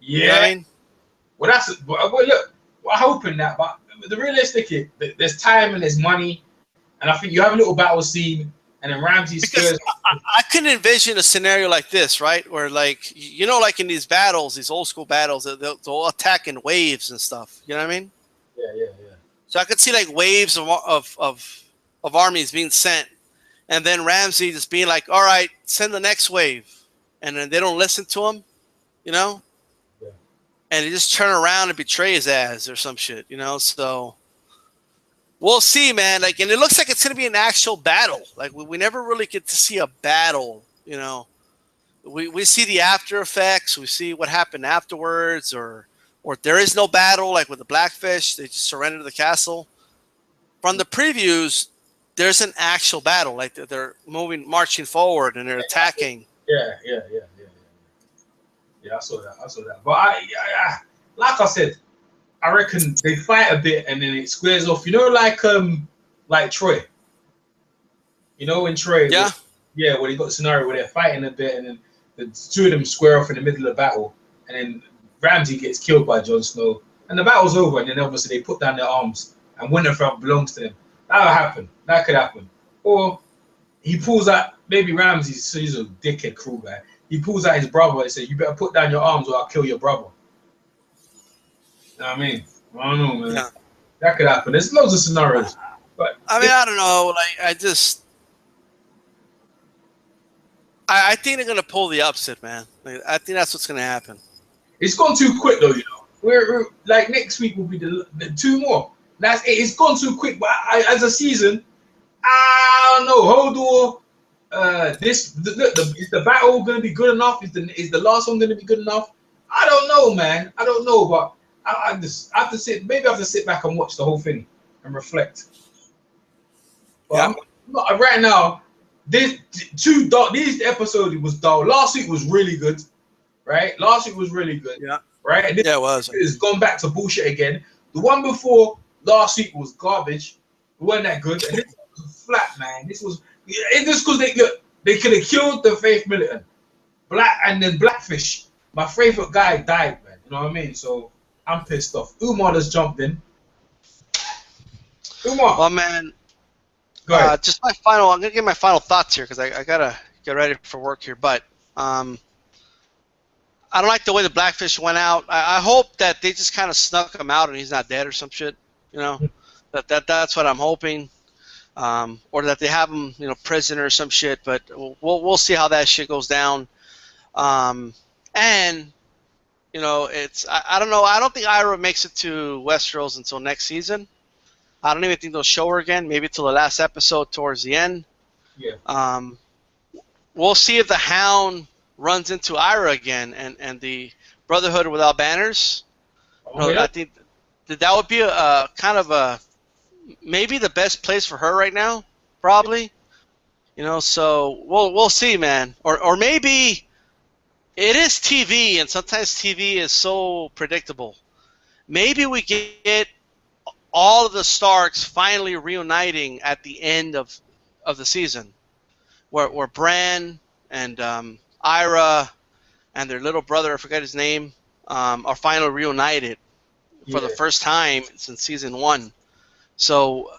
Yeah. You know what I mean? Well, well, look, we're hoping that, but the realistic is there's time and there's money, and I think you have a little battle scene, and then Ramsey Because scares. I couldn't envision a scenario like this, right? Where like like in these battles, these old school battles, they'll attack in waves and stuff. You know what I mean? Yeah. So I could see like waves of armies being sent, and then Ramsey just being like, "All right, send the next wave," and then they don't listen to him, Yeah. And he just turn around and betray his ass or some shit, So we'll see, man. Like, and it looks like it's gonna be an actual battle. Like we never really get to see a battle, We see the after effects, we see what happened afterwards, or there is no battle, like with the Blackfish, they just surrender the castle. From the previews, there's an actual battle, like they're marching forward and they're attacking. Yeah. I saw that. But like I said, I reckon they fight a bit and then it squares off. Like Troy. In Troy. Yeah. Where they got the scenario where they're fighting a bit and then the two of them square off in the middle of the battle, and then Ramsey gets killed by Jon Snow, and the battle's over, and then obviously they put down their arms and Winterfell belongs to them. That'll happen. That could happen. Or he pulls out, maybe Ramsey's he's a dickhead cruel guy. He pulls out his brother and says, "You better put down your arms or I'll kill your brother." You know what I mean? I don't know, man. Yeah. That could happen. There's loads of scenarios. But I don't know. Like, I think they're gonna pull the upset, man. Like, I think that's what's gonna happen. It's gone too quick, though. We're like next week will be the two more. That's it. It's gone too quick. But as a season, I don't know. Hodor, is the battle gonna be good enough? Is the last one gonna be good enough? I don't know, man. I don't know, but I just have to sit. Maybe I have to sit back and watch the whole thing and reflect. But yeah. Right now, these episodes was dull. Last week was really good, right? Last week was really good. Yeah. Right? And it was. It's gone back to bullshit again. The one before last week was garbage. It wasn't that good. And this was flat, man. This was just because they could have killed the Faith Militant. Blackfish, my favorite guy, died, man. You know what I mean? So I'm pissed off. Umar just jumped in. Umar. Well, man. Just I'm gonna give my final thoughts here because I gotta get ready for work here. But I don't like the way the Blackfish went out. I hope that they just kind of snuck him out and he's not dead or some shit. That's what I'm hoping. Or that they have him, prisoner or some shit. But we'll see how that shit goes down. And it's I don't know. I don't think Ira makes it to Westeros until next season. I don't even think they'll show her again. Maybe till the last episode towards the end. Yeah. We'll see if the Hound runs into Ira again and the Brotherhood Without Banners. I think that would be a kind of maybe the best place for her right now, probably. So we'll see, man. Or maybe it is TV, and sometimes TV is so predictable. Maybe we get all of the Starks finally reuniting at the end of the season, where Bran and Ira and their little brother, I forget his name, are finally reunited for the first time since season 1. So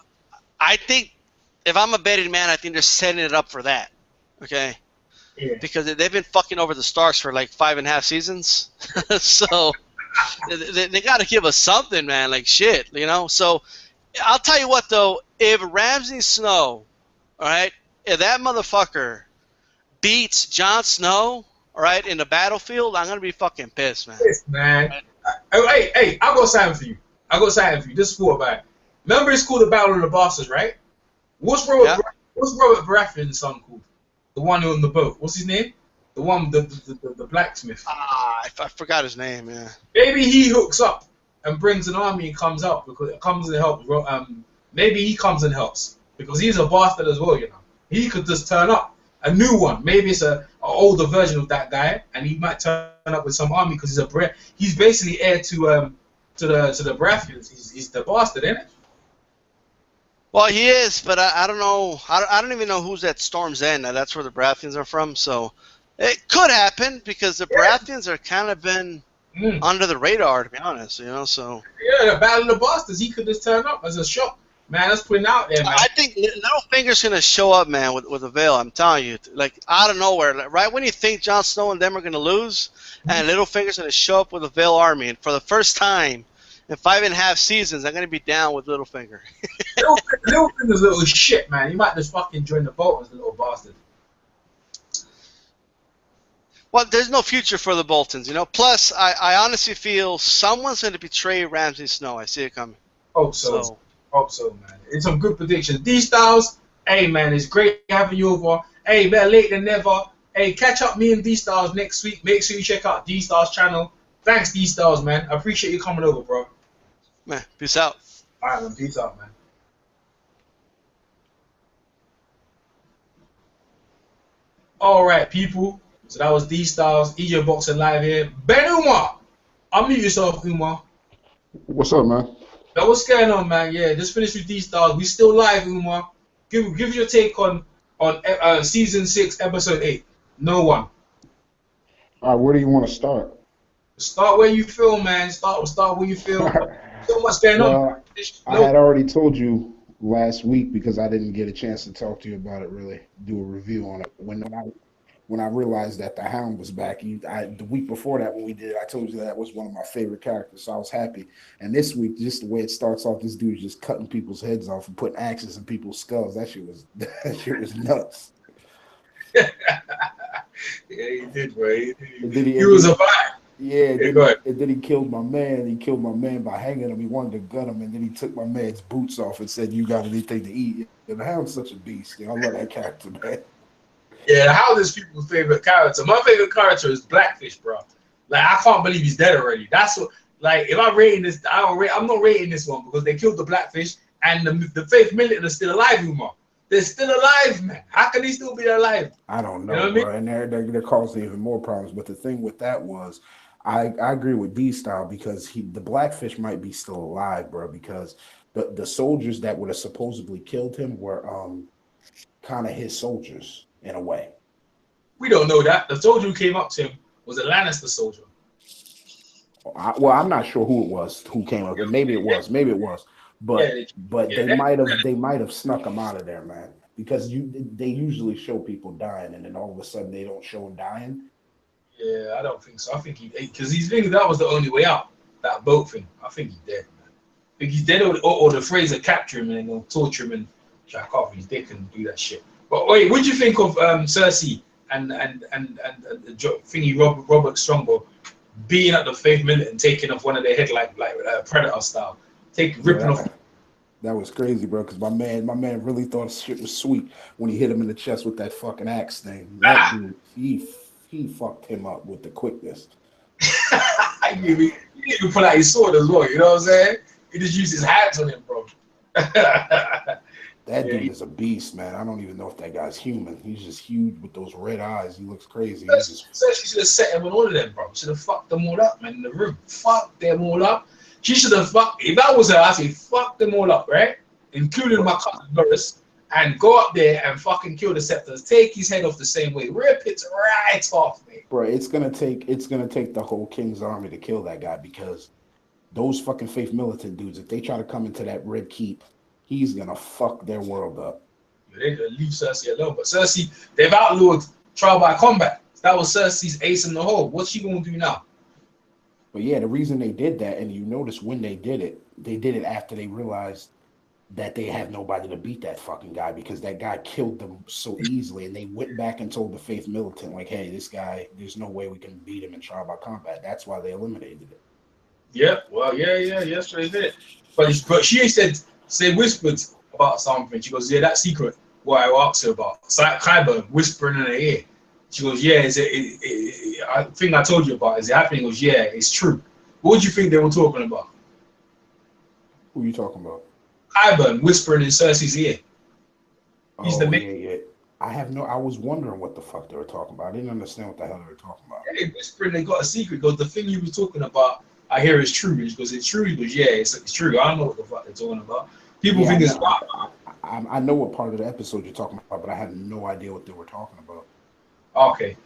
I think, if I'm a betting man, I think they're setting it up for that. Okay? Yeah. Because they've been fucking over the Starks for like 5.5 seasons. So they got to give us something, man. Like shit, So I'll tell you what, though. If Ramsay Snow, all right, if that motherfucker beats Jon Snow, all right, in the battlefield, I'm gonna be fucking pissed, man. Pissed, man. Hey, I got something for you. Just thought about it. Remember, it's called the Battle of the Bastards, right? What's Robert Baratheon's son called? The one on the boat. What's his name? The one, the blacksmith. I forgot his name. Yeah. Maybe he hooks up and brings an army and comes out because it comes and helps. Maybe he comes and helps because he's a bastard as well. He could just turn up. A new one. Maybe it's an older version of that guy, and he might turn up with some army because he's basically heir to the Baratheons. He's the bastard, isn't it? Well, he is, but I don't know. I don't even know who's at Storm's End. That's where the Baratheons are from. So it could happen because the Baratheons are kind of been under the radar, to be honest. You know, so Yeah, the Battle of the Bastards. He could just turn up as a shock. Man, that's putting out there, man. I think Littlefinger's gonna show up, man, with a veil. I'm telling you, like out of nowhere, like, right when you think Jon Snow and them are gonna lose, and Littlefinger's gonna show up with a veil army, and for the first time in 5.5 seasons, I'm gonna be down with Littlefinger. Littlefinger's a little shit, man. He might just fucking join the boat as a little bastard. Well, there's no future for the Boltons, you know. Plus, I honestly feel someone's gonna betray Ramsay Snow. I see it coming. Hope so. Hope so, man. It's some good predictions. D-Styles, hey, man, it's great having you over. Hey, better late than never. Hey, catch up me and D-Styles next week. Make sure you check out D-Styles channel. Thanks, D-Styles, man. I appreciate you coming over, bro. Man, peace out. All right, man. Peace out, man. All right, people. So that was D-Styles, EJ Boxing Live here. Ben Umar, unmute yourself, Umar. What's up, man? Now, what's going on, man? Yeah, just finished with D-Styles. We still live, Umar. Give your take on season 6, episode 8. No one. All right, where do you want to start? Start where you feel, man. Start where you feel. So much going on. I had already told you last week because I didn't get a chance to talk to you about it, really, do a review on it. When I realized that the Hound was back, the week before that when we did it, I told you that was one of my favorite characters, so I was happy. And this week, just the way it starts off, this dude's just cutting people's heads off and putting axes in people's skulls. That shit was nuts. Yeah, he did, bro. He was a vibe. Yeah, and then he killed my man. He killed my man by hanging him. He wanted to gun him, and then he took my man's boots off and said, "You got anything to eat?" And the Hound's such a beast. I love that character, man. Yeah, the Hound is people's favorite character. My favorite character is Blackfish, bro. Like, I can't believe he's dead already. That's what. Like, if I'm rating this, I'm not rating this one because they killed the Blackfish and the Faith Militant are still alive, Umar. They're still alive, man. How can they still be alive? I don't know, you know bro. I mean? And they're causing even more problems. But the thing with that was, I agree with D-Style because the Blackfish might be still alive, bro, because the soldiers that would have supposedly killed him were kind of his soldiers in a way. We don't know that. The soldier who came up to him was a Lannister soldier. Well, I'm not sure who it was who came up. Maybe it was. But they might have snuck him out of there, man. Because they usually show people dying, and then all of a sudden they don't show him dying. Yeah, I don't think so. I think because he's thinking that was the only way out. That boat thing. I think he's dead, man. I think he's dead, or the Fraser capture him and then they'll torture him and jack off his dick and do that shit. But wait, what do you think of Cersei and thingy Robert Strongbow being at the Faith Militant and taking off one of their head like Predator style, ripping off? That was crazy, bro. Because my man really thought shit was sweet when he hit him in the chest with that fucking axe thing. That dude, he fucked him up with the quickness. He didn't even pull out his sword as well. You know what I'm saying? He just used his hands on him, bro. That dude is a beast, man. I don't even know if that guy's human. He's just huge with those red eyes. He looks crazy. She should have set him on all of them, bro. Should have fucked them all up, man, in the room. Fuck them all up. She should have fucked. If that was her, I'd say fuck them all up, right? Including my cousin Boris, and go up there and fucking kill the Scepters. Take his head off the same way. Rip it right off, man. Bro, it's gonna take the whole King's Army to kill that guy because those fucking Faith Militant dudes, if they try to come into that Red Keep, he's gonna fuck their world up. They're gonna leave Cersei alone. But Cersei, they've outlawed trial by combat. That was Cersei's ace in the hole. What's she gonna do now? But yeah, the reason they did that, and you notice when they did it after they realized that they had nobody to beat that fucking guy because that guy killed them so easily, and they went back and told the Faith Militant, like, hey, this guy, there's no way we can beat him in trial by combat. That's why they eliminated it. Yeah, well, yes, they did. But she whispered about something. She goes, yeah, that secret, what I asked her about. It's like Kyber whispering in her ear. She goes, yeah, I think I told you about. Is it happening? He goes, yeah, it's true. What do you think they were talking about? Who are you talking about? Kyber whispering in Cersei's ear. He's the main. Yeah. I was wondering what the fuck they were talking about. I didn't understand what the hell they were talking about. Yeah, whispering, they got a secret. Goes, the thing you were talking about, I hear is true. She goes, it's true. He goes, yeah, it's true. I don't know what the fuck they're talking about. People think it's wild. I know what part of the episode you're talking about, but I had no idea what they were talking about. Okay.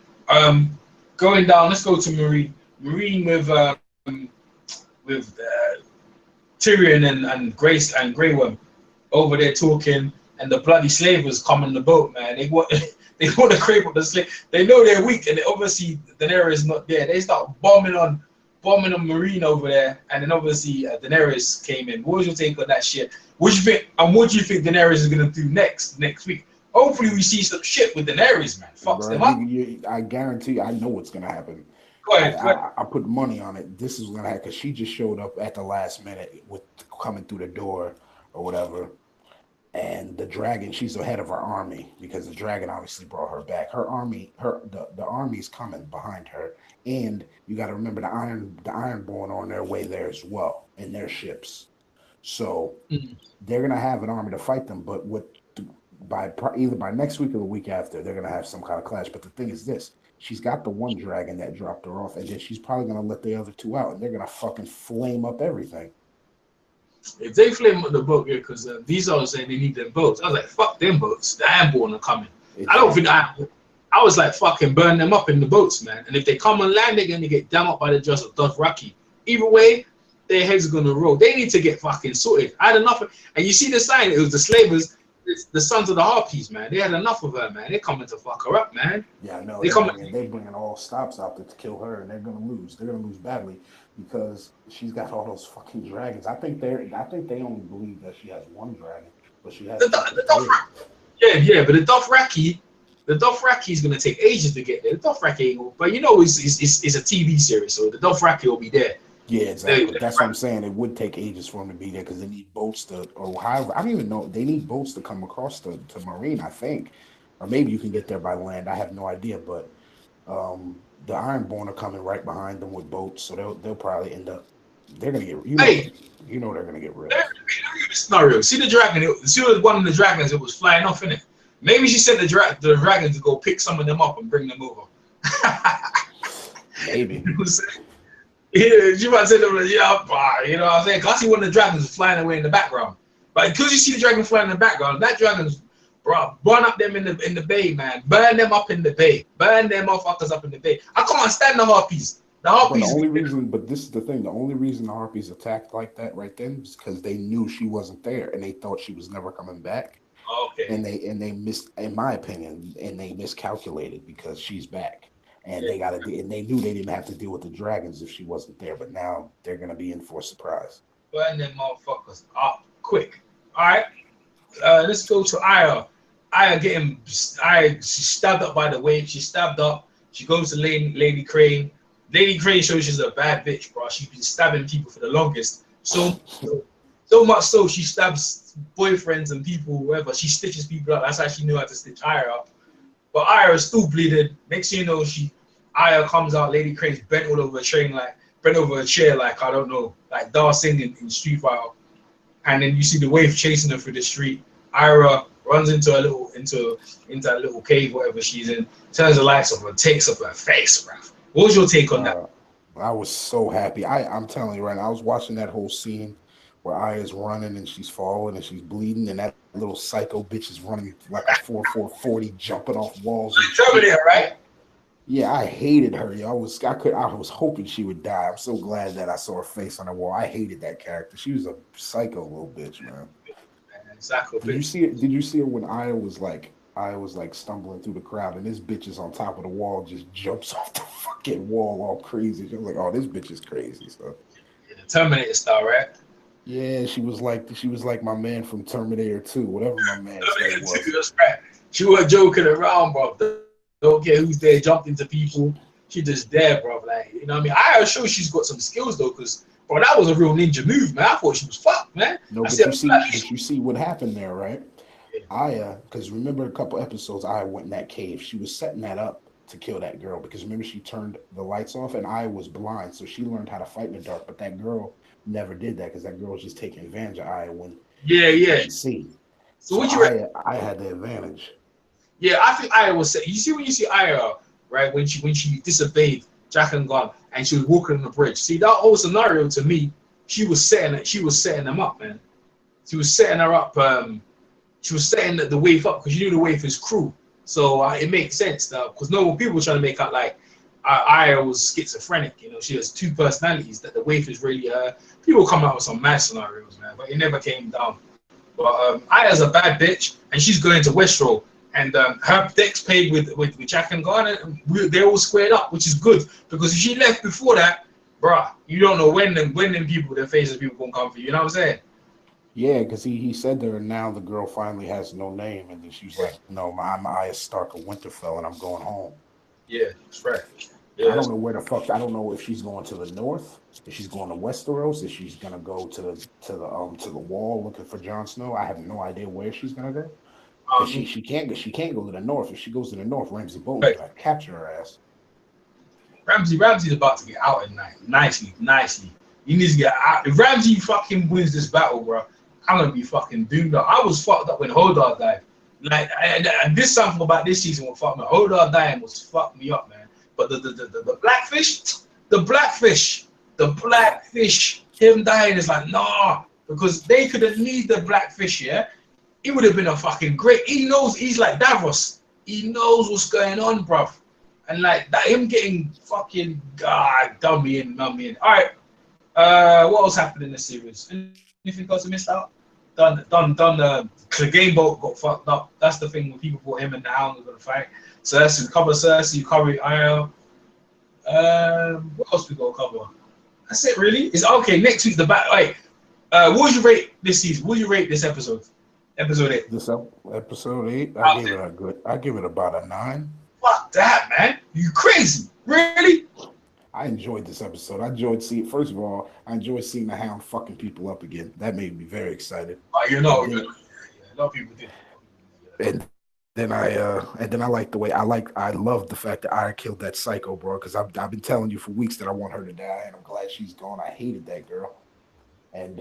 Going down, let's go to Marine with Tyrion and Grace and Grey Worm over there talking, and the bloody slavers come on the boat, man. They want they want to creep up the slave. They know they're weak, and obviously Daenerys is not there. They start bombing on Marine over there, and then obviously Daenerys came in. What was your take on that shit? What do you think? And what do you think Daenerys is gonna do next week? Hopefully we see some shit with Daenerys, man. Fucks them up. I guarantee. I know what's gonna happen. Go ahead. I put money on it. This is gonna happen because she just showed up at the last minute with coming through the door or whatever. And the dragon, she's ahead of her army because the dragon obviously brought her back. Her army, the army's coming behind her, and you got to remember the Ironborn are on their way there as well in their ships. So they're gonna have an army to fight them. But either by next week or the week after, they're gonna have some kind of clash. But the thing is this: she's got the one dragon that dropped her off, and then she's probably gonna let the other two out, and they're gonna fucking flame up everything. If they flame up the boat, yeah, because these are saying they need them boats. I was like, fuck them boats. The Ironborn are coming. Exactly. I don't think I was like, fucking burn them up in the boats, man. And if they come on land, they're gonna get damn up by the just of Dothraki. Either way, their heads are gonna roll. They need to get fucking sorted. I had enough of, and you see the sign, it was the slavers, it's the sons of the Harpies, man. They had enough of her, man. They're coming to fuck her up, man. Yeah, I know. They're bringing all stops out there to kill her, and they're gonna lose. They're gonna lose badly because she's got all those fucking dragons. I think they only believe that she has one dragon, but she has. Yeah, but the Dothraki is gonna take ages to get there. The Dothraki ain't gonna, but you know it's a TV series, so the Dothraki will be there. Yeah, exactly. That's what I'm saying. It would take ages for them to be there because they need boats to, or however, I don't even know. They need boats to come across to Marine, I think, or maybe you can get there by land. I have no idea, but the Ironborn are coming right behind them with boats, so they'll probably end up. They're gonna get. You know they're gonna get rid of. Scenario. See the dragon. See one of the dragons that was flying off in it. Maybe she sent the dragon to go pick some of them up and bring them over. Maybe. You know what I'm saying? Yeah, she might say them, yeah, you know what I'm saying? Because I see one of the dragons flying away in the background. But because you see the dragon flying in the background, that dragon's, bro, burn up them in the bay, man. Burn them up in the bay. Burn them motherfuckers up in the bay. I can't stand the Harpies. But this is the thing. The only reason the Harpies attacked like that right then is because they knew she wasn't there and they thought she was never coming back. Okay. And they missed, in my opinion, and they miscalculated because she's back. And they knew they didn't have to deal with the dragons if she wasn't there, but now they're gonna be in for a surprise. Burn them motherfuckers up quick. All right, let's go to Arya. Arya she's stabbed up by the wave. She's stabbed up. She goes to Lady Crane. Lady Crane shows she's a bad bitch, bro. She's been stabbing people for the longest. So much so she stabs boyfriends and people, whoever. She stitches people up. That's how she knew how to stitch Arya up. But Arya is still bleeding. Next thing you know, Arya comes out, Lady Crane's bent all over a chair, like I don't know, like Dar Singh in Street Fighter. And then you see the wave chasing her through the street. Arya runs into a little cave, whatever she's in, turns the lights off and takes off her face, bruv. What was your take on that? I was so happy. I'm telling you right now, I was watching that whole scene where Arya's running and she's falling and she's bleeding, and that little psycho bitch is running like a 4.40, jumping off walls. Terminator, right? Yeah, I hated her. I was hoping she would die. I'm so glad that I saw her face on the wall. I hated that character. She was a psycho little bitch, man. Psycho bitch. Did you see her when Arya was like stumbling through the crowd and this bitch is on top of the wall, just jumps off the fucking wall all crazy. She was like, oh, this bitch is crazy. So yeah, the Terminator style, right? Yeah, she was like my man from Terminator 2, whatever my man was. Right. She was joking around, bro. Don't care who's there, jumped into people. She just there, bro. Like, you know what I mean? I am sure she's got some skills though, because bro, that was a real ninja move, man. I thought she was fucked, man. No, but you see what happened there, right? Aya, because remember a couple episodes, Aya went in that cave. She was setting that up to kill that girl because remember she turned the lights off and Aya was blind, so she learned how to fight in the dark. But that girl never did that because that girl was just taking advantage of Aya when she didn't see. So what Aya had the advantage. Yeah, I think Aya was. You see when you see Aya, right? When she disobeyed Jack and Gon and she was walking on the bridge. See that whole scenario to me, she was setting them up, man. She was setting her up. She was setting the wave up because you knew the wave is cruel. So it makes sense because people were trying to make out like Aya was schizophrenic. You know, she has two personalities. That the waif is really her. People come out with some mad scenarios, man, but it never came down. But Aya's a bad bitch, and she's going to Westeros. And her Dex paid with Jack and Garner. They all squared up, which is good, because if she left before that, bruh, you don't know when them people, the faces people gonna come for you. You know what I'm saying? Yeah, because he said to her, now the girl finally has no name, and then she's like, no, I'm Arya Stark of Winterfell, and I'm going home. Yeah, that's right. Yeah, I don't know where the fuck. I don't know if she's going to the north, if she's going to Westeros, if she's gonna go to the Wall looking for Jon Snow. I have no idea where she's gonna go. She can't go to the north. If she goes to the north, Ramsay Bolton's gonna capture her ass. Ramsay's about to get out at night. Nicely. He needs to get out. If Ramsay fucking wins this battle, bro, I'm gonna be fucking doomed up. I was fucked up when Hodor died. Like, and this something about this season will fuck me. Hodor dying was fucked me up, man. But the blackfish, him dying is like, nah, because they could have need the blackfish, yeah. It would have been a fucking great. He knows, he's like Davos. He knows what's going on, bruv. And like that, him getting fucking done me in. All right. What else happened in the series? Anything else I missed out? Done. The game boat got fucked up. That's the thing when people thought him and the Hound were gonna fight. Cersei, cover Cersei, cover Arya. What else we got to cover? That's it, really. It's okay. Next week the battle. Wait, what would you rate this season? What would you rate this episode? Episode 8. This episode 8, I give it about a 9. Fuck that, man. You crazy? Really? I enjoyed this episode. I enjoyed seeing. First of all, I enjoyed seeing the Hound fucking people up again. That made me very excited. You know, yeah, a lot of people did. And then I like the way I love the fact that I killed that psycho, bro. Because I've been telling you for weeks that I want her to die, and I'm glad she's gone. I hated that girl, and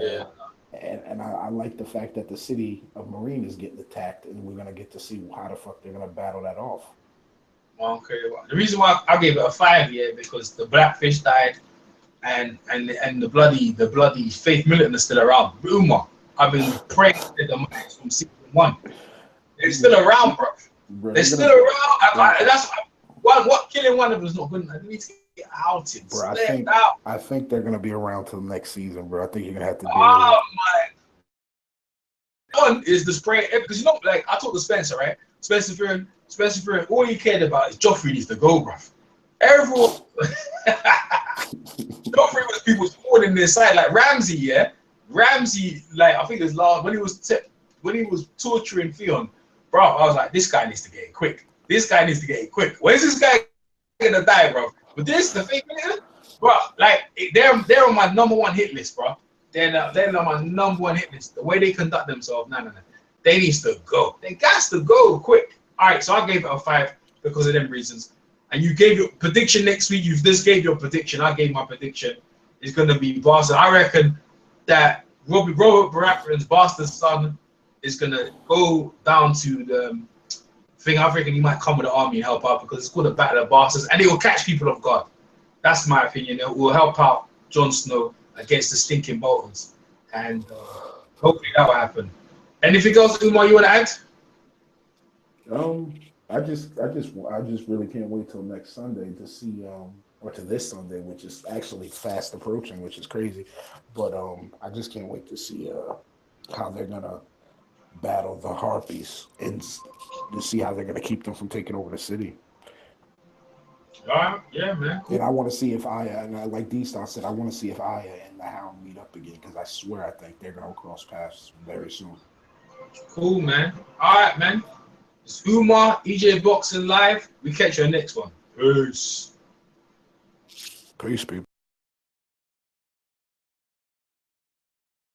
I like the fact that the city of Marine is getting attacked, and we're gonna get to see how the fuck they're gonna battle that off. Okay, well, the reason why I gave it a 5, yeah, because the blackfish died, and the bloody Faith Militant is still around. Uma, I've been praying to the minds from season 1. They're still around, bro. They're still around. That's what killing one of them is not good. They need to get outed. Bro, I think they're gonna be around till next season, bro. I think you're gonna have to. Oh my! One is the spray, because you know, like I talked to Spencer, right? Spencer Fearon, all he cared about is Joffrey needs to go, bro. Everyone, Joffrey was people supporting their side, like Ramsay, yeah. Ramsay, like I think it was last when he was torturing Theon, bro. I was like, this guy needs to get it quick. When is this guy gonna die, bro? But this, the thing, bro, like they're on my number 1 hit list, bro. They're on my number 1 hit list. The way they conduct themselves, no. They need to go. They got to go quick. All right, so I gave it a 5 because of them reasons. And you gave your prediction next week. You just gave your prediction. I gave my prediction. It's going to be Bastard. I reckon that Robert Baratheon's bastard son is going to go down to the thing. I reckon he might come with the army and help out because it's called the Battle of Bastards. And it will catch people off guard. That's my opinion. It will help out Jon Snow against the stinking Boltons. And hopefully that will happen. Anything else, Umar, you want to add? I just really can't wait till next Sunday to see, or to this Sunday, which is actually fast approaching, which is crazy. But I just can't wait to see how they're gonna battle the Harpies and to see how they're gonna keep them from taking over the city. Yeah, man. Cool. And I want to see if Aya, and like D-Star said, I want to see if Aya and the Hound meet up again because I swear I think they're gonna cross paths very soon. Cool, man. All right, man. It's Umar, EJ Boxing Live. We catch you next one. Peace. Peace, people.